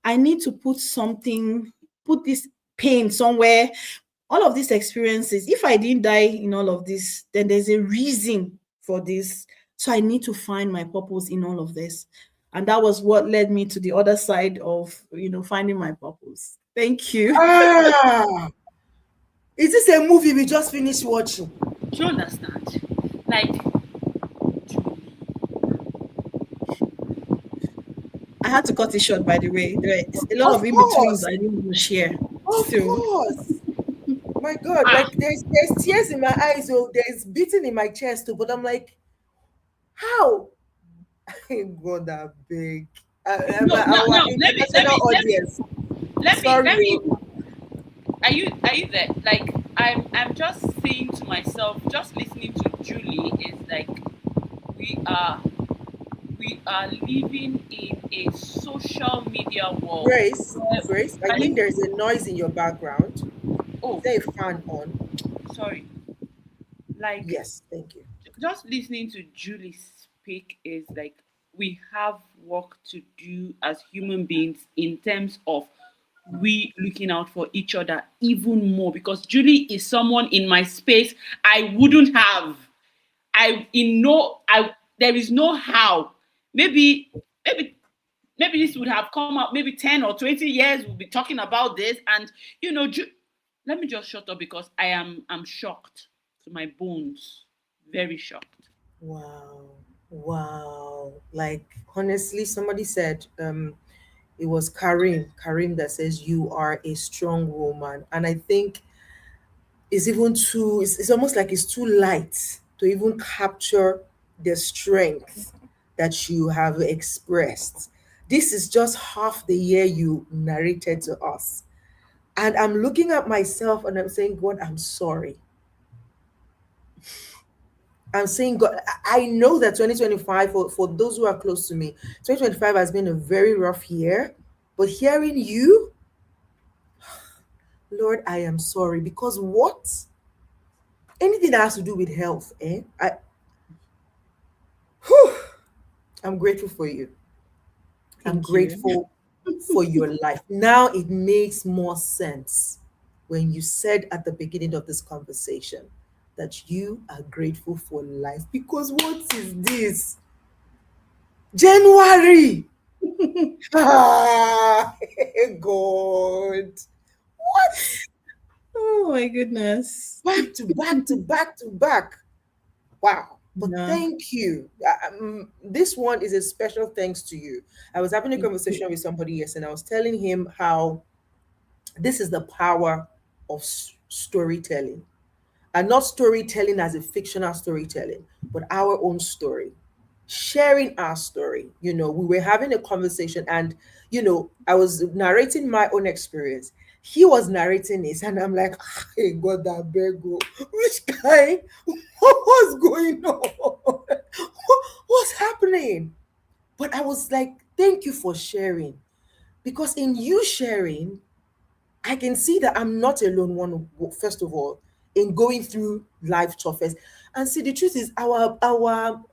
I need to put this pain somewhere. All of these experiences, if I didn't die in all of this, then there's a reason for this. So I need to find my purpose in all of this. And that was what led me to the other side of, finding my purpose. Thank you. Is this a movie we just finished watching? Do you understand? Like, I had to cut it short, by the way. There's a lot of in-betweens I didn't even share. Of course. My God, like there's tears in my eyes, so there's beating in my chest too. But I'm like, how? God, I'm big. Let me. Are you there? Like, I'm just saying to myself, just listening to Julie is like, we are living in a social media world. Grace, I think there's a noise in your background. Oh, is there a fan on? Sorry. Like, yes, thank you. Just listening to Julie speak is like, we have work to do as human beings in terms of we looking out for each other even more, because Julie is someone in my space I wouldn't have. There is no how. Maybe this would have come out maybe 10 or 20 years we'll be talking about this, and let me just shut up because I'm shocked to my bones. Very shocked. Wow. Like, honestly, somebody said it was Karim that says you are a strong woman, and I think it's almost like it's too light to even capture the strength that you have expressed. This is just half the year you narrated to us. And I'm looking at myself and I'm saying, God, I'm sorry. I'm saying, God, I know that 2025, for those who are close to me, 2025 has been a very rough year. But hearing you, Lord, I am sorry. Because what? Anything that has to do with health, whew, I'm grateful for you. I'm Thank you. grateful for your life. Now it makes more sense when you said at the beginning of this conversation that you are grateful for life. Because what is this? January. Ah, God. What? Oh my goodness. Back to back to back to back. Wow. But Yeah. thank you. This one is a special thanks to you. I was having a conversation with somebody yesterday, and I was telling him how this is the power of storytelling. And not storytelling as a fictional storytelling, but our own story. Sharing our story. You know, we were having a conversation, and, you know, I was narrating my own experience. He was narrating this, and I'm like, hey, God, that bego. Which guy? What's going on? What's happening? But I was like, thank you for sharing. Because in you sharing, I can see that I'm not alone, first of all, in going through life toughest. And see, the truth is our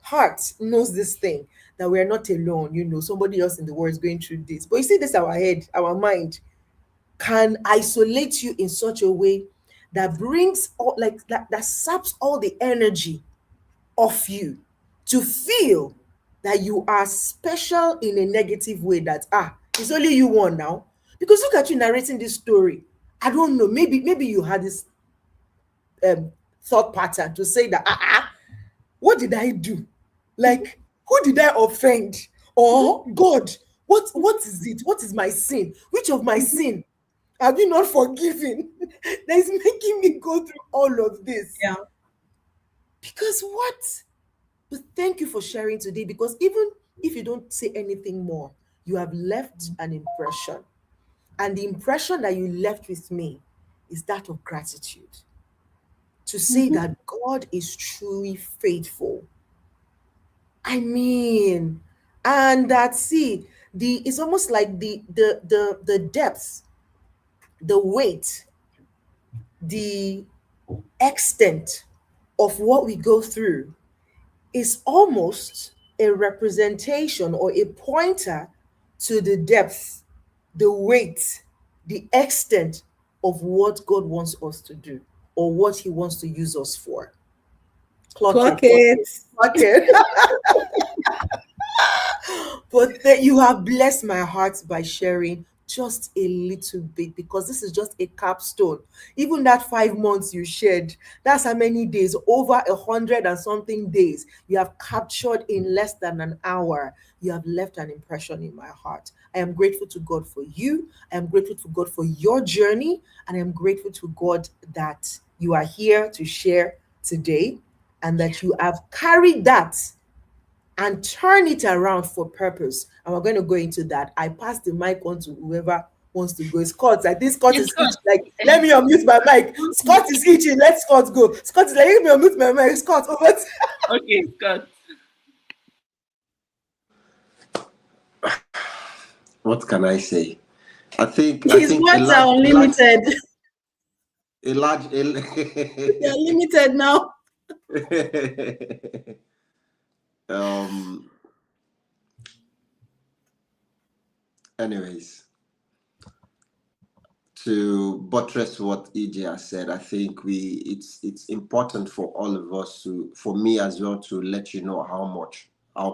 heart knows this thing, that we're not alone, you know, somebody else in the world is going through this. But you see, this our head, our mind can isolate you in such a way that brings all, like that saps all the energy of you to feel that you are special in a negative way, that it's only you one now. Because look at you narrating this story. I don't know, maybe you had this thought pattern to say that what did I do? Like, who did I offend? Or God, what is it? What is my sin? Which of my sin have you not forgiven that is making me go through all of this? Yeah. Because what? But thank you for sharing today, because even if you don't say anything more, you have left an impression. And the impression that you left with me is that of gratitude. To say that God is truly faithful. I mean, and that, see, it's almost like the depth, the weight, the extent of what we go through is almost a representation or a pointer to the depth, the weight, the extent of what God wants us to do, or what He wants to use us for. Clock Clock it, it. clock it. But that you have blessed my heart by sharing just a little bit, because this is just a capstone. Even that 5 months you shared, that's how many days, over 100 and something days, you have captured in less than an hour. You have left an impression in my heart. I am grateful to God for you. I am grateful to God for your journey. And I am grateful to God that you are here to share today, and that you have carried that and turn it around for purpose. And we're going to go into that. I pass the mic on to whoever wants to go. Scott, I think Scott is itching. Like, let me unmute my mic. Scott is itching. Let Scott go. Scott is like, let me unmute my mic. Scott, over to Okay, Scott. What can I say? I think His words are unlimited. A large They're limited now. Anyways, to buttress what EJ has said, I think it's important for all of us for me as well, to let you know how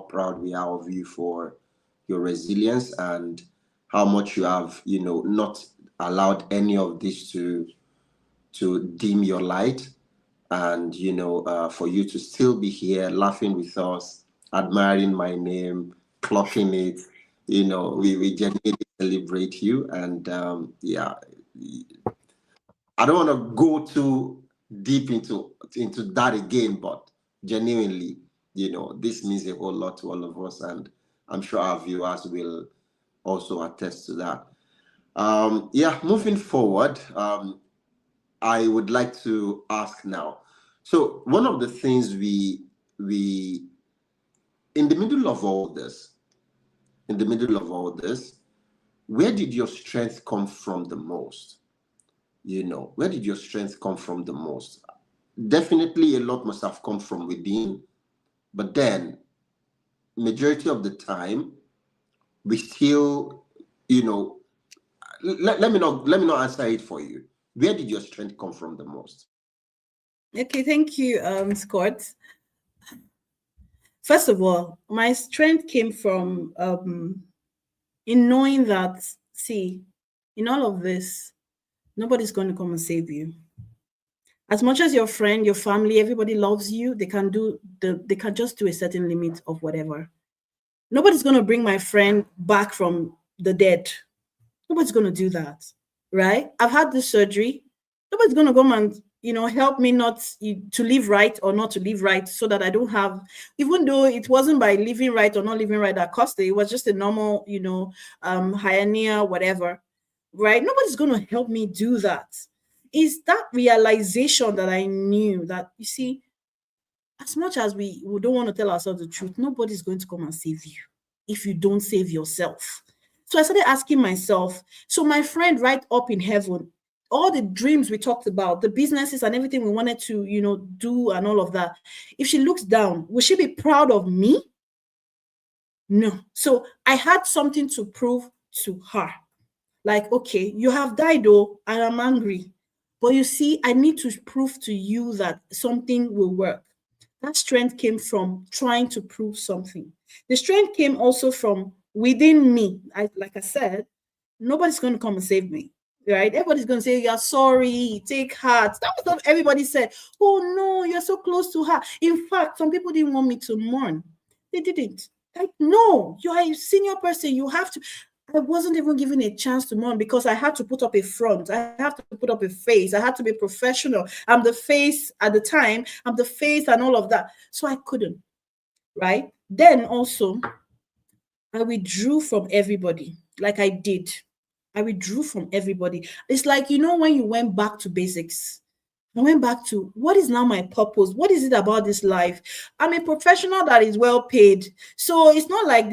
proud we are of you for your resilience, and how much you have, not allowed any of this to dim your light, and for you to still be here laughing with us, admiring my name, clocking it. We genuinely celebrate you. And I don't want to go too deep into that again, but genuinely, this means a whole lot to all of us, and I'm sure our viewers will also attest to that. Moving forward, I would like to ask now. So one of the things we in the middle of all this, where did your strength come from the most? Where did your strength come from the most? Definitely a lot must have come from within, but then majority of the time we still, let me not answer it for you. Where did your strength come from the most? Okay, thank you, Scott. First of all, my strength came from in knowing that, see, in all of this, nobody's going to come and save you. As much as your friend, your family, everybody loves you, they can just do a certain limit of whatever. Nobody's going to bring my friend back from the dead. Nobody's going to do that, right? I've had this surgery. Nobody's going to come and help me not to live right or not to live right, so that I don't have, even though it wasn't by living right or not living right that cost it, it was just a normal, hernia, whatever, right? Nobody's going to help me do that. Is that realization that I knew that, you see, as much as we don't want to tell ourselves the truth, nobody's going to come and save you if you don't save yourself. So I started asking myself, so my friend right up in heaven, all the dreams we talked about, the businesses and everything we wanted to, do and all of that, if she looks down, will she be proud of me? No. So I had something to prove to her. Like, okay, you have died, though, and I'm angry. But you see, I need to prove to you that something will work. That strength came from trying to prove something. The strength came also from within me. Like I said, nobody's going to come and save me, right? Everybody's going to say, you're sorry, take heart. That was what everybody said. Oh, no, you're so close to her. In fact, some people didn't want me to mourn. They didn't. Like, no, you're a senior person. You have to. I wasn't even given a chance to mourn because I had to put up a front. I have to put up a face. I had to be professional. I'm the face at the time. I'm the face and all of that. So I couldn't, right? Then also, I withdrew from everybody like I did. I withdrew from everybody. It's like, when you went back to basics. I went back to what is now my purpose? What is it about this life? I'm a professional that is well paid. So it's not like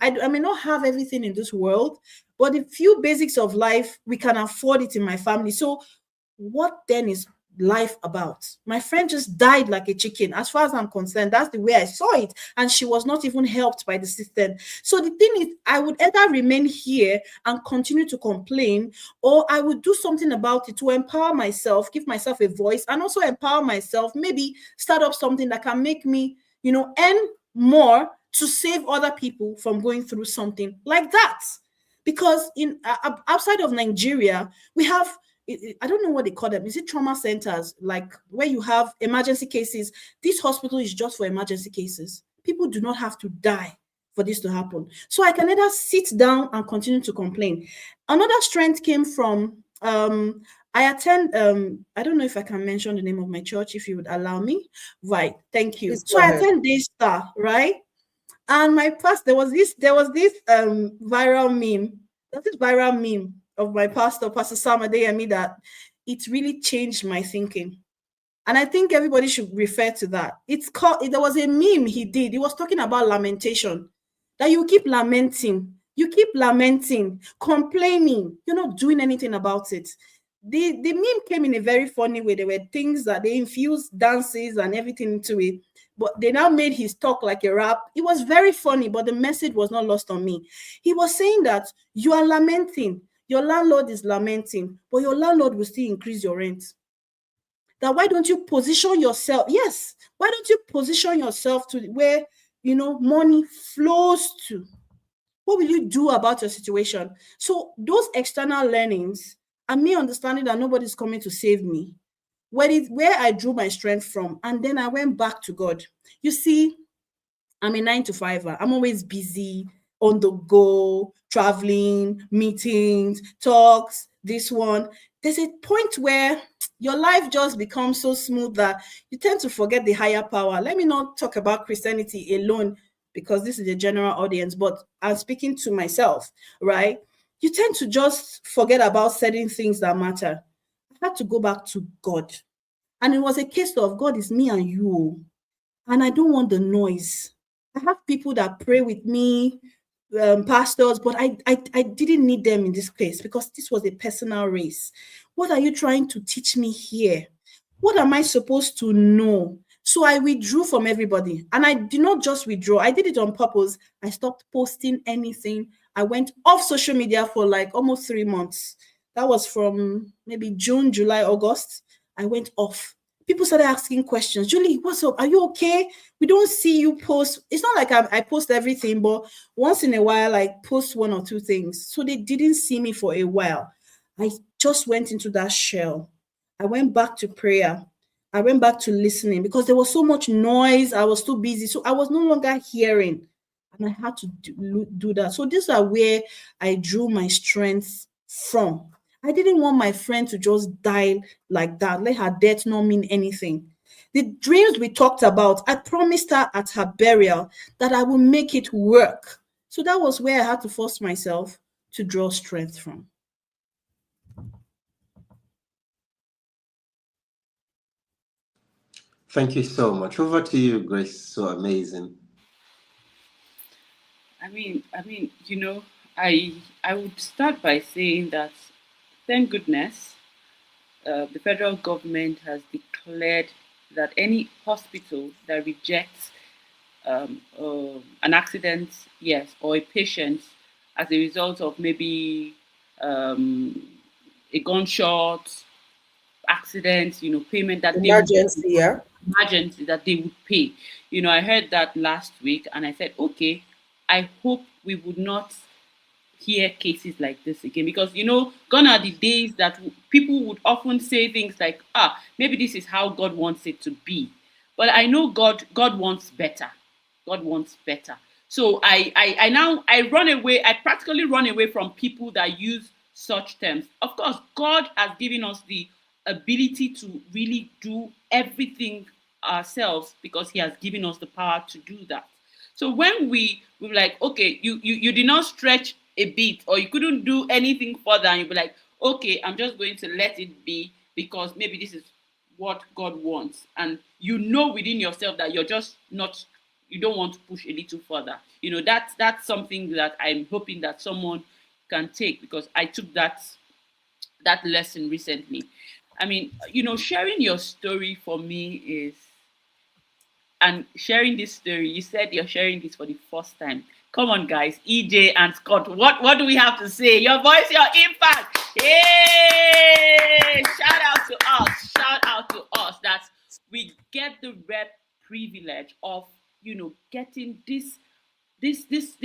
I may not have everything in this world, but the few basics of life, we can afford it in my family. So what then is life about? My friend just died like a chicken. As far as I'm concerned, that's the way I saw it. And she was not even helped by the system. So the thing is, I would either remain here and continue to complain, or I would do something about it to empower myself, give myself a voice, and also empower myself, maybe start up something that can make me, earn more to save other people from going through something like that. Because in outside of Nigeria, we have, I don't know what they call them. Is it trauma centers, like where you have emergency cases? This hospital is just for emergency cases. People do not have to die for this to happen. So I can either sit down and continue to complain. Another strength came from, I attend, I don't know if I can mention the name of my church, if you would allow me. Right, thank you. So I attend Daystar, right? And my pastor, there was this viral meme. That's this viral meme of my pastor, Pastor Sam Adeyemi, that it really changed my thinking. And I think everybody should refer to that. There was a meme he did. He was talking about lamentation, that you keep lamenting, complaining, you're not doing anything about it. The meme came in a very funny way. There were things that they infused dances and everything into it, but they now made his talk like a rap. It was very funny, but the message was not lost on me. He was saying that you are lamenting. Your landlord is lamenting, but your landlord will still increase your rent. That why don't you position yourself? Yes, why don't you position yourself to where, money flows to? What will you do about your situation? So those external learnings and me understanding that nobody's coming to save me, where I drew my strength from, and then I went back to God. You see, I'm a 9-to-5er. I'm always busy, on the go, traveling, meetings, talks, this one. There's a point where your life just becomes so smooth that you tend to forget the higher power. Let me not talk about Christianity alone, because this is a general audience, but I'm speaking to myself, right? You tend to just forget about certain things that matter. I had to go back to God. And it was a case of God is me and you. And I don't want the noise. I have people that pray with me, pastors, but I didn't need them in this case because this was a personal race. What are you trying to teach me here? What am I supposed to know? So I withdrew from everybody. And I did not just withdraw, I did it on purpose. I stopped posting anything. I went off social media for like almost 3 months. That was from maybe June, July, August. I went off. People started asking questions. Julie, what's up? Are you okay? We don't see you post. It's not like I post everything, but once in a while, I post one or two things. So they didn't see me for a while. I just went into that shell. I went back to prayer. I went back to listening because there was so much noise. I was too busy. So I was no longer hearing. And I had to do that. So these are where I drew my strength from. I didn't want my friend to just die like that. Let her death not mean anything. The dreams we talked about, I promised her at her burial that I will make it work. So that was where I had to force myself to draw strength from. Thank you so much. Over to you, Grace. So amazing. I mean, I would start by saying that thank goodness the federal government has declared that any hospital that rejects an accident, yes, or a patient as a result of maybe a gunshot accident, payment that Emergency, yeah. emergency that they would pay. I heard that last week and I said, okay, I hope we would not hear cases like this again because gone are the days that people would often say things like, maybe this is how God wants it to be. But I know God wants better. God wants better. So I run away, I practically run away from people that use such terms. Of course, God has given us the ability to really do everything ourselves because he has given us the power to do that. So when we were like, okay, you did not stretch a bit or you couldn't do anything further and you'll be like, okay, I'm just going to let it be because maybe this is what God wants. And within yourself that you're just not, you don't want to push a little further. That's something that I'm hoping that someone can take because I took that lesson recently. I mean, sharing your story for me is, and sharing this story, you said you're sharing this for the first time. Come on, guys, EJ and Scott, what do we have to say? Your voice, your impact. Hey! Shout out to us that we get the rare privilege of, getting this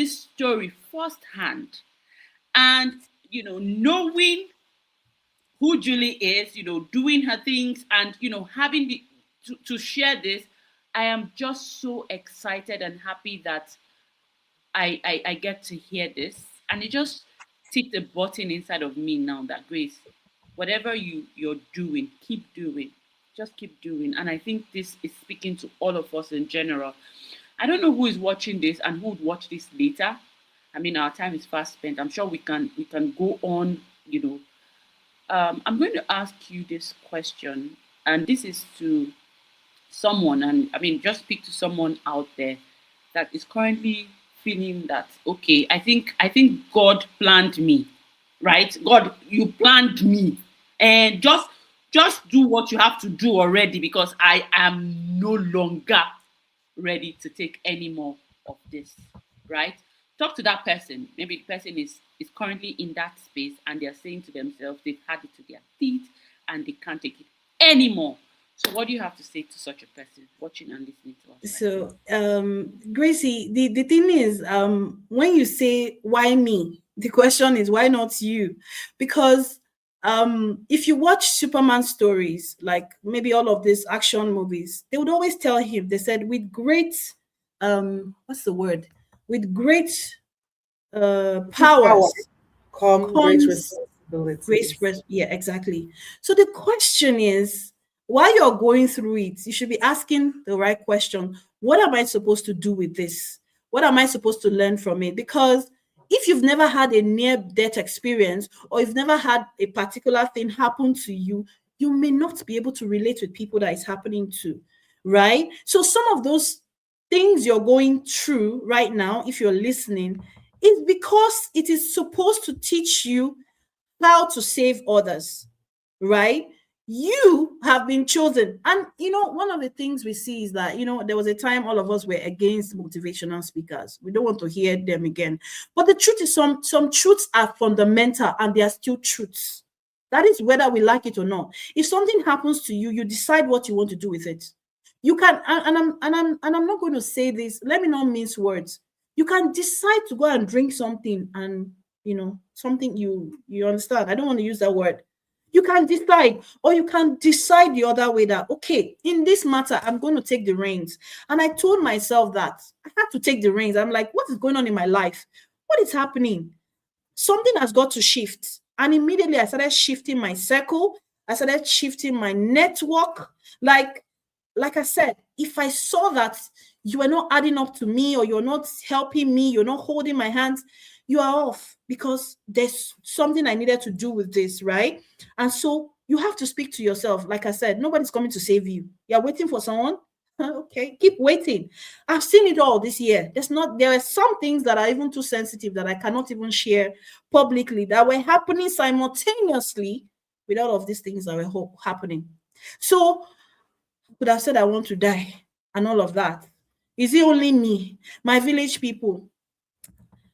story firsthand. And, knowing who Julie is, doing her things and, having to share this. I am just so excited and happy that I get to hear this. And it just ticked a button inside of me now that, Grace, whatever you're doing, keep doing. Just keep doing. And I think this is speaking to all of us in general. I don't know who is watching this and who would watch this later. I mean, our time is fast spent. I'm sure we can go on, I'm going to ask you this question, and this is to someone, and I mean, just speak to someone out there that is currently feeling that, okay, I think God planned me, right? God, you planned me, and just do what you have to do already because I am no longer ready to take any more of this, right? Talk to that person. Maybe the person is currently in that space and they're saying to themselves they've had it to their teeth and they can't take it anymore. So what do you have to say to such a person watching and listening to us? So, Gracie, the thing is, when you say why me, the question is why not you? Because if you watch Superman stories, like maybe all of these action movies, they would always tell him, they said, with great, what's the word? With great powers Come great comes responsibility. Yeah, exactly. So the question is, while you're going through it, you should be asking the right question. What am I supposed to do with this? What am I supposed to learn from it? Because if you've never had a near death experience, or you've never had a particular thing happen to you, you may not be able to relate with people that is happening to, right? So some of those things you're going through right now, if you're listening, is because it is supposed to teach you how to save others, right? You have been chosen. And, one of the things we see is that, there was a time all of us were against motivational speakers. We don't want to hear them again. But the truth is, some truths are fundamental and they are still truths. That is whether we like it or not. If something happens to you, you decide what you want to do with it. You can, and I'm not going to say this, let me not mince words. You can decide to go and drink something and something you understand. I don't want to use that word. You can decide, or you can decide the other way that, okay, in this matter, I'm going to take the reins. And I told myself that I had to take the reins. I'm like, what is going on in my life? What is happening? Something has got to shift. And immediately I started shifting my circle. I started shifting my network. Like I said, if I saw that you are not adding up to me, or you're not helping me, you're not holding my hands, you are off, because there's something I needed to do with this, right? And so you have to speak to yourself. Like I said, nobody's coming to save you. You're waiting for someone. Okay, keep waiting. I've seen it all this year. There are some things that are even too sensitive that I cannot even share publicly, that were happening simultaneously with all of these things that were happening. So I could have said I want to die and all of that. Is it only me? My village people.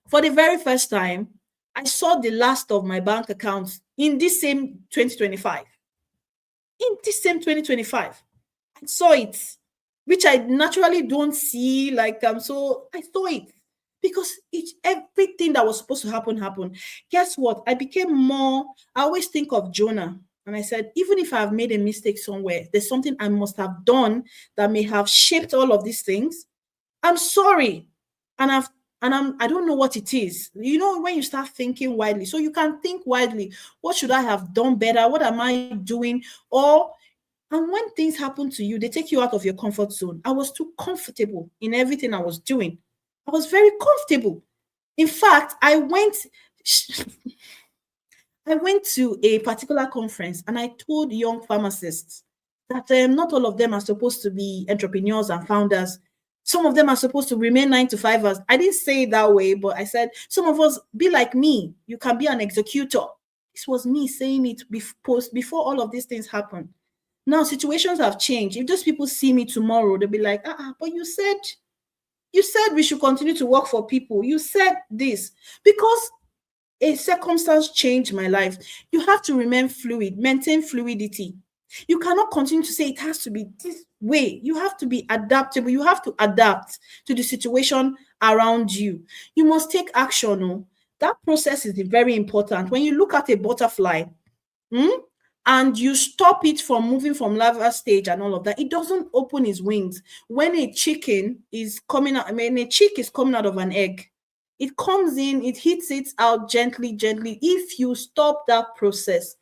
For the very first time, I saw the last of my bank accounts in this same 2025. In this same 2025, I saw it, which I naturally don't see. So I saw it, because everything that was supposed to happen happened. Guess what? I always think of Jonah. And I said, even if I've made a mistake somewhere, there's something I must have done that may have shaped all of these things. I'm sorry. I don't know what it is. When you start thinking widely, so you can think widely. What should I have done better? What am I doing? And when things happen to you, they take you out of your comfort zone. I was too comfortable in everything I was doing. I was very comfortable. In fact, I went to a particular conference, and I told young pharmacists that not all of them are supposed to be entrepreneurs and founders. Some of them are supposed to remain 9-to-5ers. I didn't say it that way, but I said, some of us, be like me. You can be an executor. This was me saying it before all of these things happen. Now, situations have changed. If those people see me tomorrow, they'll be like, but you said we should continue to work for people. You said this. Because a circumstance changed my life. You have to remain fluid, maintain fluidity. You cannot continue to say it has to be this way. You have to be adaptable. You have to adapt to the situation around you. You must take action. That process is very important. When you look at a butterfly, and you stop it from moving from larva stage and all of that, it doesn't open its wings. When a chicken is coming out, a chick is coming out of an egg, it comes in, it hits it out gently. If you stop that process,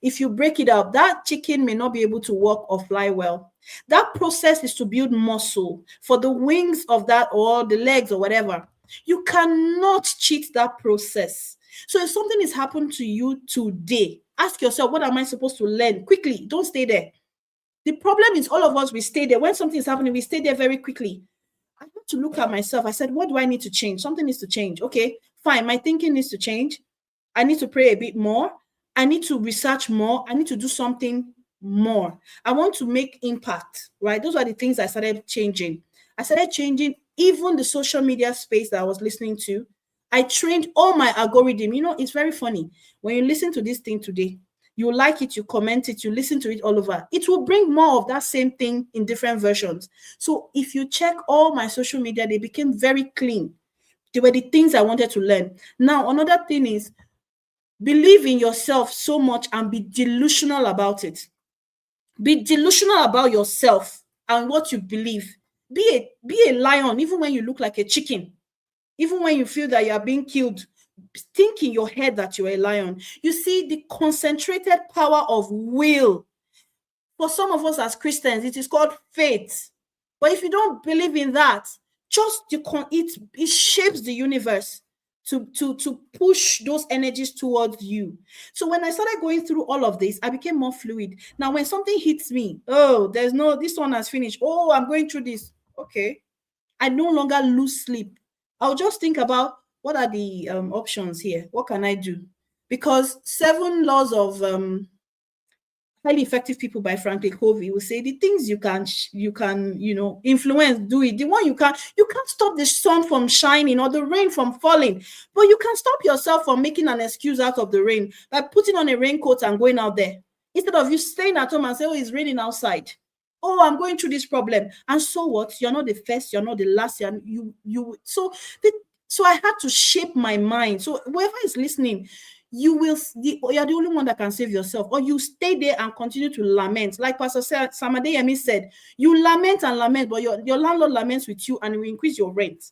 if you break it up, that chicken may not be able to walk or fly well. That process is to build muscle for the wings of that, or the legs or whatever. You cannot cheat that process. So if something is happening to you today, ask yourself, what am I supposed to learn? Quickly, don't stay there. The problem is all of us, we stay there. When something is happening, we stay there very quickly. I had to look at myself. I said, what do I need to change? Something needs to change. Okay, fine. My thinking needs to change. I need to pray a bit more. I need to research more. I need to do something more. I want to make impact, right? Those are the things I started changing. I started changing even the social media space that I was listening to. I trained all my algorithm. It's very funny. When you listen to this thing today, you like it, you comment it, you listen to it all over. It will bring more of that same thing in different versions. So if you check all my social media, they became very clean. They were the things I wanted to learn. Now, another thing is, believe in yourself so much and be delusional about it. Be delusional about yourself and what you believe. Be a lion, even when you look like a chicken. Even when you feel that you are being killed, think in your head that you're a lion. You see the concentrated power of will. For some of us as Christians, it is called faith. But if you don't believe in that, just it shapes the universe to push those energies towards you. So when I started going through all of this, I became more fluid. Now, when something hits me, this one has finished. Oh, I'm going through this. Okay. I no longer lose sleep. I'll just think about what are the options here? What can I do? Because 7 laws of Highly Effective People by Franklin Covey will say the things you can influence, do it. The one you can't stop the sun from shining or the rain from falling, but you can stop yourself from making an excuse out of the rain by putting on a raincoat and going out there instead of you staying at home and say, oh, it's raining outside. Oh, I'm going through this problem. And so what? You're not the first, you're not the last. So I had to shape my mind. So whoever is listening, you're the only one that can save yourself, or you stay there and continue to lament. Like Pastor Samadeyemi said, you lament and lament, but your landlord laments with you and will increase your rent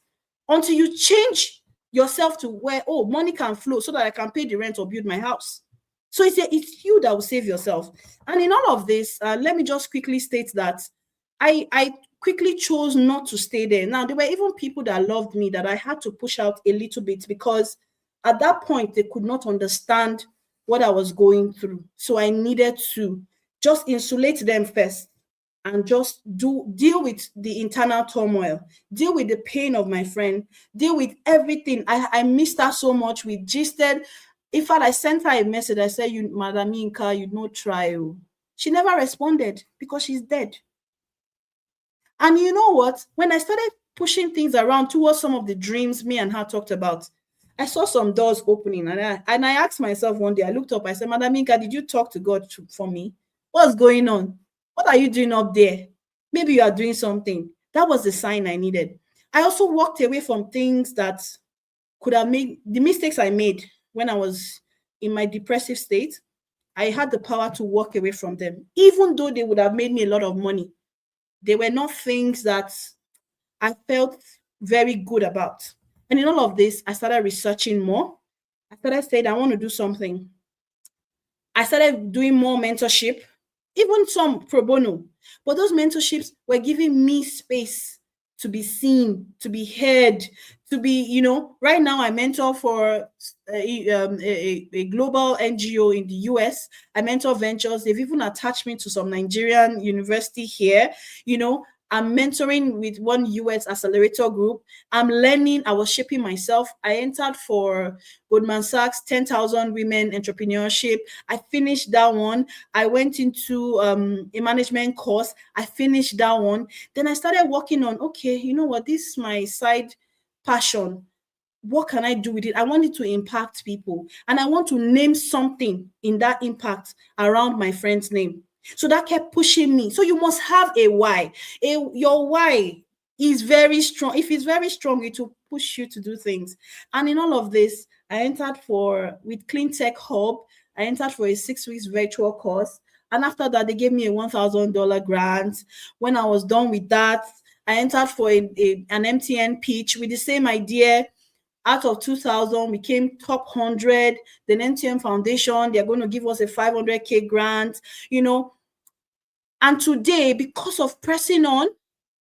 until you change yourself to where, money can flow so that I can pay the rent or build my house. So it's you that will save yourself. And in all of this, let me just quickly state that I quickly chose not to stay there. Now, there were even people that loved me that I had to push out a little bit, because at that point, they could not understand what I was going through. So I needed to just insulate them first and just deal with the internal turmoil, deal with the pain of my friend, deal with everything. I missed her so much. We gisted. In fact, I sent her a message. I said, Madam Inka, you no try. She never responded because she's dead. And you know what? When I started pushing things around towards some of the dreams me and her talked about, I saw some doors opening, and I asked myself one day, I looked up, I said, Madam Inka, did you talk to God for me? What's going on? What are you doing up there? Maybe you are doing something. That was the sign I needed. I also walked away from things that could have made the mistakes I made when I was in my depressive state. I had the power to walk away from them, even though they would have made me a lot of money. They were not things that I felt very good about. And in all of this, I started researching more. I started saying, I want to do something. I started doing more mentorship, even some pro bono. But those mentorships were giving me space to be seen, to be heard, to be, right now I mentor for a global NGO in the US. I mentor ventures. They've even attached me to some Nigerian university here. I'm mentoring with one US accelerator group. I'm learning. I was shaping myself. I entered for Goldman Sachs 10,000 Women Entrepreneurship. I finished that one. I went into a management course. I finished that one. Then I started working on, okay, you know what? This is my side passion. What can I do with it? I want it to impact people. And I want to name something in that impact around my friend's name. So that kept pushing me. So you must have a why. Your why is very strong. If it's very strong, it will push you to do things. And in all of this, I entered with Clean Tech Hub, I entered for a 6-week virtual course. And after that, they gave me a $1,000 grant. When I was done with that, I entered for an MTN pitch with the same idea. Out of 2,000, we came top 100. Then MTN Foundation, they're going to give us a $500K grant, And today, because of pressing on,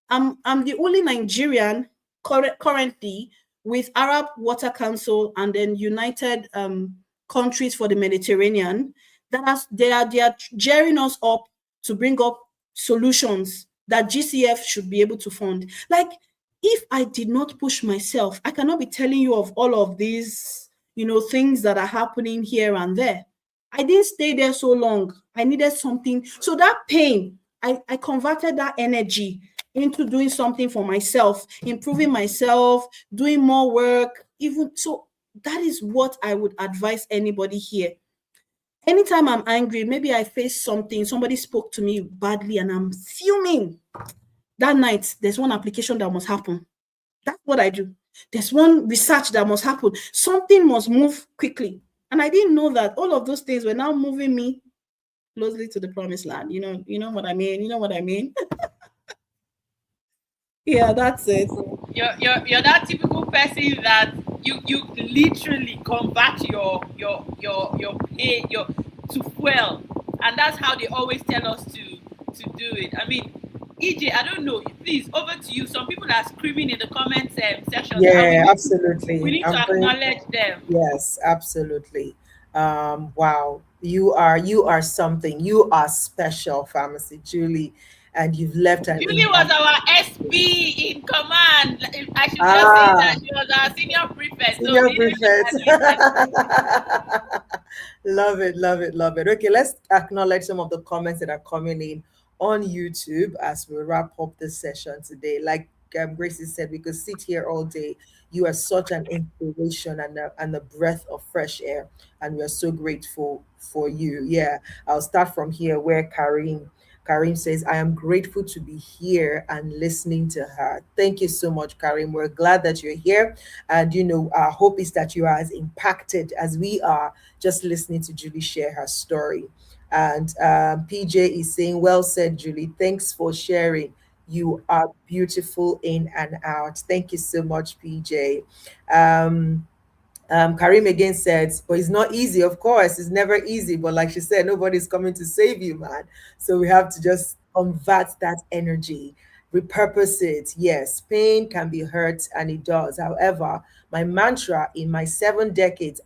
I'm the only Nigerian currently with Arab Water Council and then United Countries for the Mediterranean they are gearing us up to bring up solutions that GCF should be able to fund. Like, if I did not push myself, I cannot be telling you of all of these, things that are happening here and there. I didn't stay there so long. I needed something. So that pain, I converted that energy into doing something for myself, improving myself, doing more work. Even so, that is what I would advise anybody here. Anytime I'm angry, maybe I face something, somebody spoke to me badly and I'm fuming. That night, there's one application that must happen. That's what I do. There's one research that must happen. Something must move quickly. And I didn't know that all of those things were now moving me closely to the promised land. You know what I mean? You know what I mean? Yeah, that's it. You're that typical person that you literally convert your pay your to fuel, and that's how they always tell us to do it. I mean, EJ, I don't know. Please, over to you. Some people are screaming in the comment section, and Yeah, we absolutely. need to acknowledge them. Yes, absolutely. Wow, you are something. You are special, Pharmacy Julie, and you've left an Julie was impact. our SP in command. I should just say Ah, that she was our senior prefect. So senior leadership prefect. are doing that. Love it, love it, love it. Okay, let's acknowledge some of the comments that are coming in on YouTube as we wrap up this session today. Like Gracie said, we could sit here all day. You are such an inspiration and a breath of fresh air, and we are so grateful for you. Yeah, I'll start from here where Karim says, I am grateful to be here and listening to her. Thank you so much, Karim. We're glad that you're here. And, our hope is that you are as impacted as we are just listening to Julie share her story. And PJ is saying, well said, Julie. Thanks for sharing. You are beautiful in and out. Thank you so much, PJ. Um, Karim again said, but it's not easy, of course. It's never easy. But like she said, nobody's coming to save you, man. So we have to just convert that energy, repurpose it. Yes, pain can be hurt and it does. However, my mantra in my 7 decades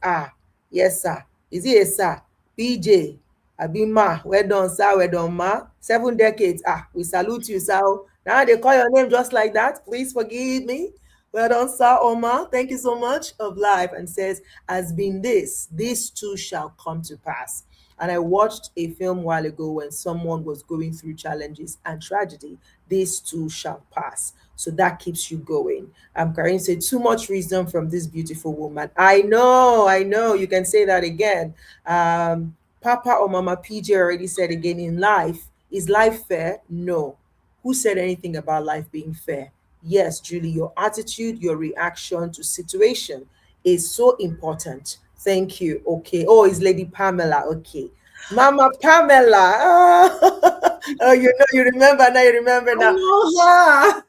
yes, sir. Is it a sir? PJ, Abima, well done, sir, well done, ma. 7 decades. We salute you, sir. Now they call your name just like that. Please forgive me. Well done, Sir Omar. Thank you so much of life. And says, has been this too shall come to pass. And I watched a film a while ago when someone was going through challenges and tragedy. This too shall pass. So that keeps you going. Karim said, too much wisdom from this beautiful woman. I know. You can say that again. Papa or Mama PJ already said again in life. Is life fair? No. Who said anything about life being fair? Yes, Julie, your attitude, your reaction to situation is so important. Thank you. Okay. Oh, it's Lady Pamela. Okay. Mama Pamela. Oh, you remember now. You remember I now. know her.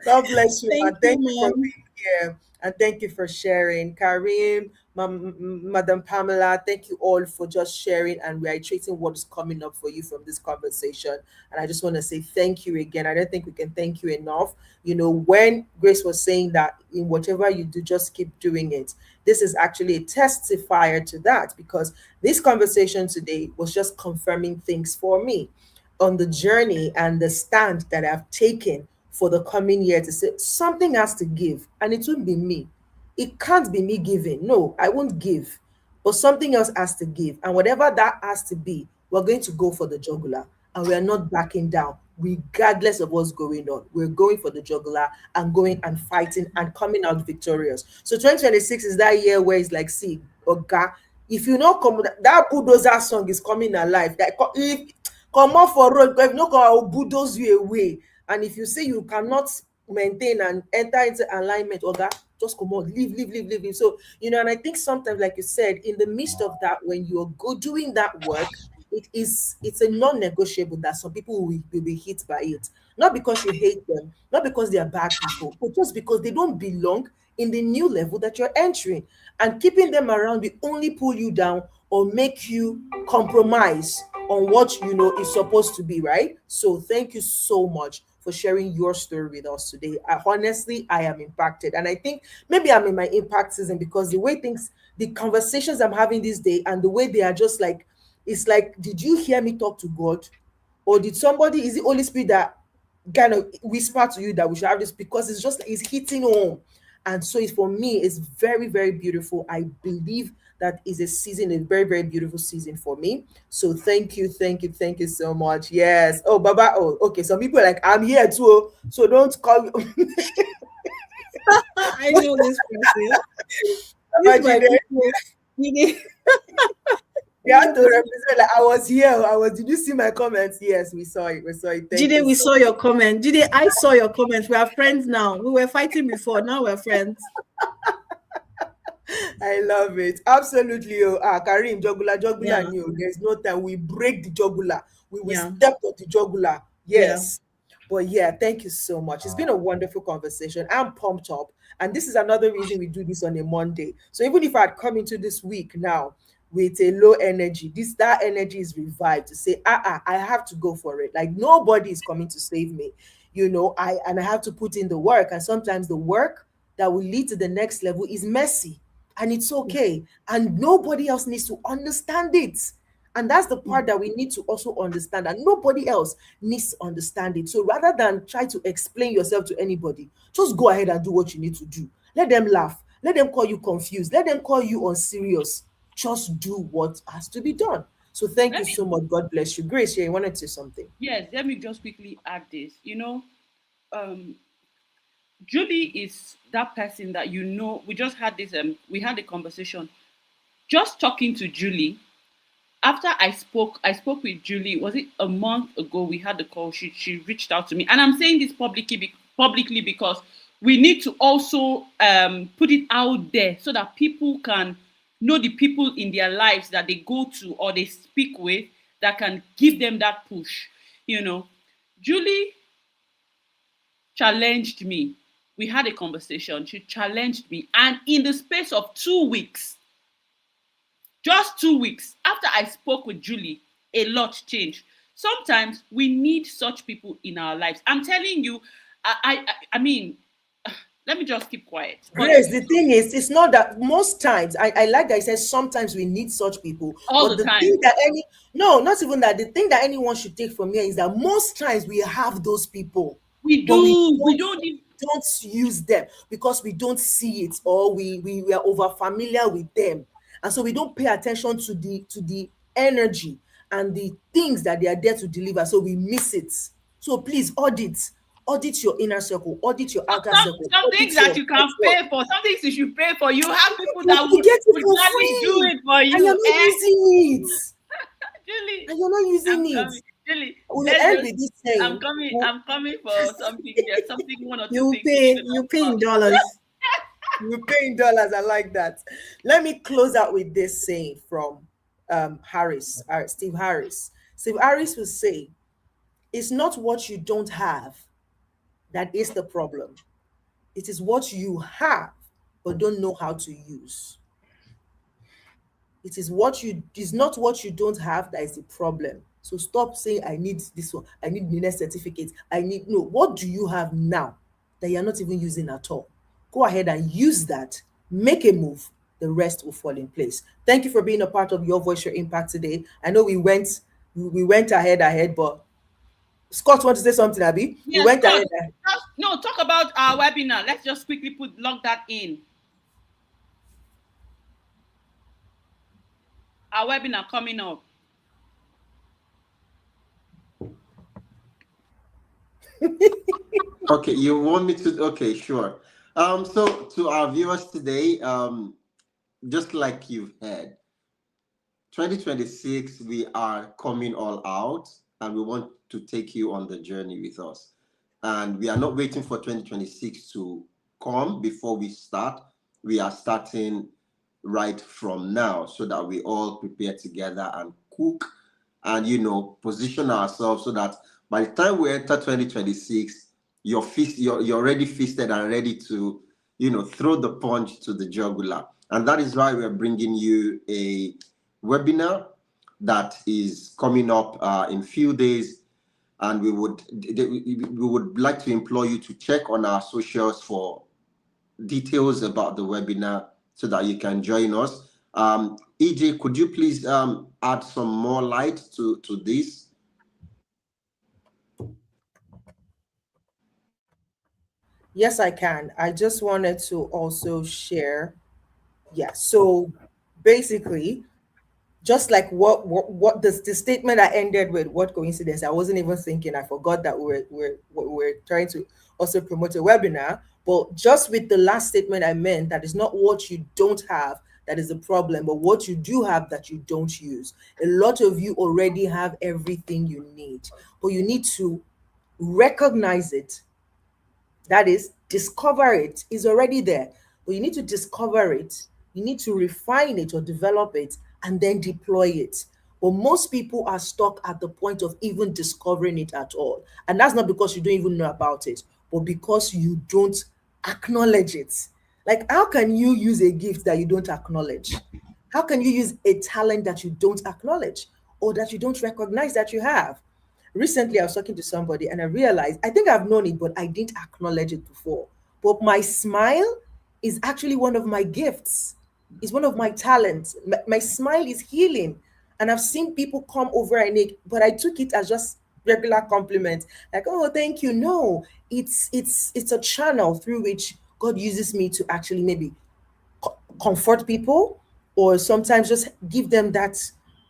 God bless you, Thank and you, thank you for mom. being here. And thank you for sharing. Karim, Madam Pamela, thank you all for just sharing and reiterating what is coming up for you from this conversation. And I just want to say thank you again. I don't think we can thank you enough. When Grace was saying that in whatever you do, just keep doing it. This is actually a testifier to that, because this conversation today was just confirming things for me on the journey and the stand that I've taken for the coming year, to say something has to give, and it won't be me. It can't be me giving. No, I won't give, but something else has to give. And whatever that has to be, we're going to go for the jugular, and we are not backing down regardless of what's going on. We're going for the jugular and going and fighting and coming out victorious. So 2026 is that year where it's like, see, Oga, if you know, come, that bulldozer song is coming alive. That if come off for road, if no come, I will bulldoze you away. And if you say you cannot maintain and enter into alignment, Oga, just come on, leave. So, and I think sometimes, like you said, in the midst of that, when you're doing that work, it's a non-negotiable that some people will be hit by it. Not because you hate them, not because they are bad people, but just because they don't belong in the new level that you're entering. And keeping them around will only pull you down or make you compromise on what is supposed to be, right? So thank you so much for sharing your story with us today. I am impacted, and I think maybe I'm in my impact season, because the way the conversations I'm having this day and the way they are just like, it's like, did you hear me talk to God? Or is it Holy Spirit that kind of whisper to you that we should have this? Because it's hitting home. And so for me, it's very, very beautiful. I believe that is a very, very beautiful season for me. So thank you so much. Yes. Oh, Baba. Oh, okay. Some people are like, I'm here too. So don't call me. I know this person. This Baba is my Jide. people. Jide. You have to represent, like, I was here. Did you see my comments? Yes, we saw it. Thank Jide, you we so saw your comment. Jide, I saw your comment. We are friends now. We were fighting before. Now we're friends. I love it. Absolutely. Karim, jugular, Yeah. new. There's no time. We break the jugular. We will Yeah. step on the jugular. Yeah. Yes. But yeah, thank you so much. It's been a wonderful conversation. I'm pumped up. And this is another reason we do this on a Monday. So even if I'd come into this week now with a low energy, that energy is revived to say, I have to go for it. Like nobody is coming to save me. I have to put in the work. And sometimes the work that will lead to the next level is messy. And it's okay. And nobody else needs to understand it. And that's the part that we need to also understand, and nobody else needs to understand it. So rather than try to explain yourself to anybody, just go ahead and do what you need to do. Let them laugh. Let them call you confused. Let them call you unserious. Just do what has to be done. So thank you Let me, so much. God bless you. Grace, yeah, you wanted to say something. yes, let me just quickly add this. Um, Julie is that person that we just had this we had a conversation. Just talking to Julie, after I spoke with Julie, was it a month ago we had the call? She reached out to me. And I'm saying this publicly because we need to also put it out there so that people can know the people in their lives that they go to or they speak with that can give them that push. Julie challenged me. We had a conversation. She challenged me. And in the space of 2 weeks, just 2 weeks after I spoke with Julie, a lot changed. Sometimes we need such people in our lives. I'm telling you, I mean, let me just keep quiet. But Grace, the thing is, it's not that most times, I like that I said sometimes we need such people. all But the the time, thing that no, not even that, the thing that anyone should take from here is that most times we have those people, we but we do. We don't don't even. don't use them because we don't see it, or we are over familiar with them, and so we don't pay attention to the energy and the things that they are there to deliver, so we miss it. So please audit your inner circle, audit your outer circle, Some things audit that your you can network. pay for, some things you should pay for. You have people that You would get it would for gladly do free it for and you're you. not using it, Julie, and you're not using I'm it. coming. Julie, We'll let's end just. with this I'm saying, coming. I'm coming for something. There's something, one or two You things we're pay, gonna you talk pay in about. dollars. we're paying dollars. I like that. Let me close out with this saying from Steve Harris. Steve Harris will say, it's not what you don't have that is the problem. It is what you have but don't know how to use. It's not what you don't have that is the problem. So stop saying I need this one, I need the next certificate, I need no. What do you have now that you're not even using at all? Go ahead and use that, make a move, the rest will fall in place. Thank you for being a part of Your Voice, Your Impact today. I know we went ahead, but Scott want to say something, Abby? We Yes, went Scott. ahead. No, talk about our webinar. Let's just quickly log that in. Our webinar coming up. Okay, you want me to? Okay, sure. So to our viewers today, just like you've heard, 2026, we are coming all out, and we want to take you on the journey with us. And we are not waiting for 2026 to come before we start. We are starting right from now so that we all prepare together and cook and position ourselves so that by the time we enter 2026, you're already feasted and ready to throw the punch to the jugular. And that is why we're bringing you a webinar that is coming up in few days, and we would like to implore you to check on our socials for details about the webinar so that you can join us. EJ, could you please add some more light to this? Yes, I can. I just wanted to also share. Yeah. So basically, just like what the statement I ended with, what coincidence? I wasn't even thinking. I forgot that we're trying to also promote a webinar. But just with the last statement I meant, that is not what you don't have that is the problem, but what you do have that you don't use. A lot of you already have everything you need, but you need to recognize it, that is, discover it. Is already there, but you need to discover it. You need to refine it or develop it and then deploy it. But most people are stuck at the point of even discovering it at all. And that's not because you don't even know about it, but because you don't acknowledge it. Like, how can you use a gift that you don't acknowledge? How can you use a talent that you don't acknowledge or that you don't recognize that you have? Recently, I was talking to somebody and I realized I think I've known it, but I didn't acknowledge it before. But my smile is actually one of my gifts, is one of my talents. My smile is healing. And I've seen people come over and but I took it as just regular compliment. Like, oh, thank you. No, it's a channel through which God uses me to actually maybe comfort people, or sometimes just give them that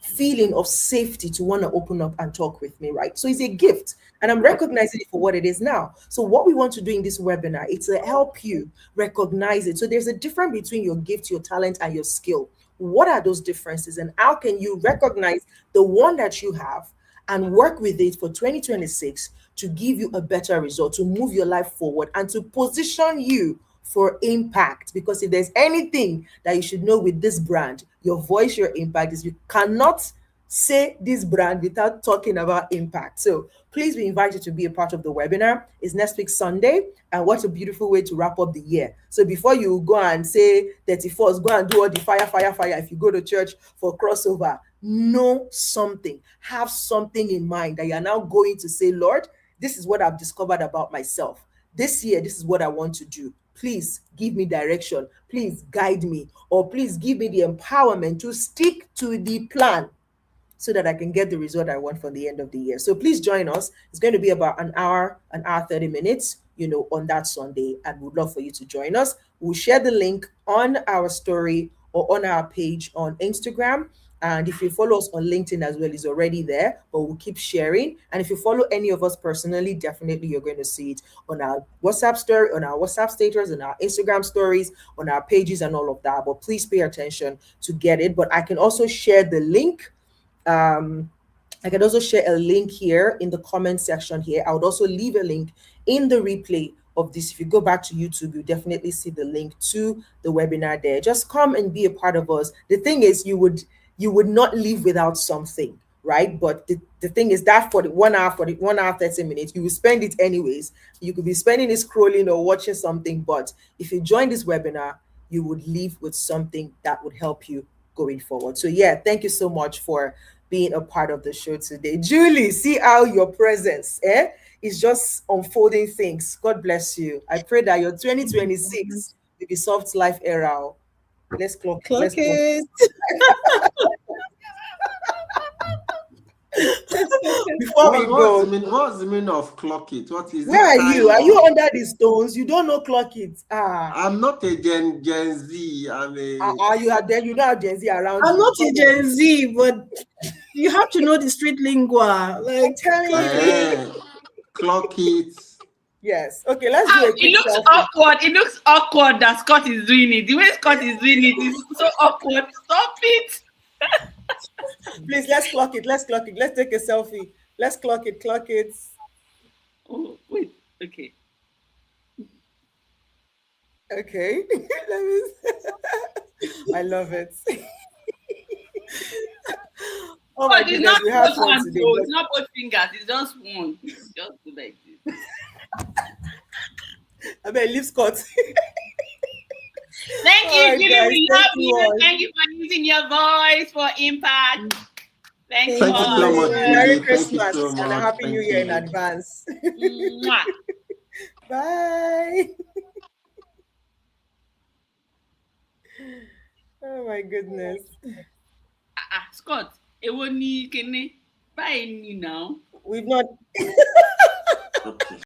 feeling of safety to want to open up and talk with me, right? So it's a gift, and I'm recognizing it for what it is now. So what we want to do in this webinar is to help you recognize it. So there's a difference between your gift, your talent, and your skill. What are those differences, and how can you recognize the one that you have and work with it for 2026 to give you a better result, to move your life forward, and to position you for impact? Because if there's anything that you should know with this brand, your voice, your impact, is you cannot say this brand without talking about impact. So please, we invite you to be a part of the webinar. It's next week, Sunday. And what a beautiful way to wrap up the year. So before you go and say 31st, go and do all the fire. If you go to church for crossover, know something, have something in mind that you're now going to say, Lord, this is what I've discovered about myself. This year, this is what I want to do. Please give me direction. Please guide me, or please give me the empowerment to stick to the plan so that I can get the result I want for the end of the year. So please join us. It's going to be about an hour, 30 minutes, on that Sunday, and we'd love for you to join us. We'll share the link on our story or on our page on Instagram. And if you follow us on LinkedIn as well, it's already there, but we'll keep sharing. And if you follow any of us personally, definitely you're going to see it on our WhatsApp story, on our WhatsApp status, on our Instagram stories, on our pages and all of that. But please pay attention to get it. But I can also share the link. I can also share a link here in the comment section here. I would also leave a link in the replay of this. If you go back to YouTube, you definitely see the link to the webinar there. Just come and be a part of us. The thing is, you would not leave without something, right? But the thing is that for the 1 hour, 30 minutes, you will spend it anyways. You could be spending it scrolling or watching something, but if you join this webinar, you would leave with something that would help you going forward. So yeah, thank you so much for being a part of the show today. Julie, see how your presence is just unfolding things. God bless you. I pray that your 2026 will be soft life era. Let's clock it. Before we go, what's the meaning of clock it? What is where it? are you? Are you under the stones? You don't know clock it. I'm not a Gen Z. Are you are there? You don't have Gen Z around. I'm not a Gen Z, but you have to know the street lingua. Like, clock it. Yes. Okay, let's do a quick It looks selfie. awkward. It looks awkward that Scott is doing it. The way Scott is doing it is so awkward. Stop it. Please, let's clock it. Let's take a selfie. Let's clock it. Oh, wait. Okay. Okay. I love it. Oh my goodness, we have fun today. It's not both fingers. It's just one. Just do like this. I mean, leave Scott. Thank you, Julie. Guys, We love you. Thank you for using your voice for impact. Thank you so much. Merry Christmas and a Happy New Year in advance. Bye. Oh my goodness. Scott, bye now. We've not.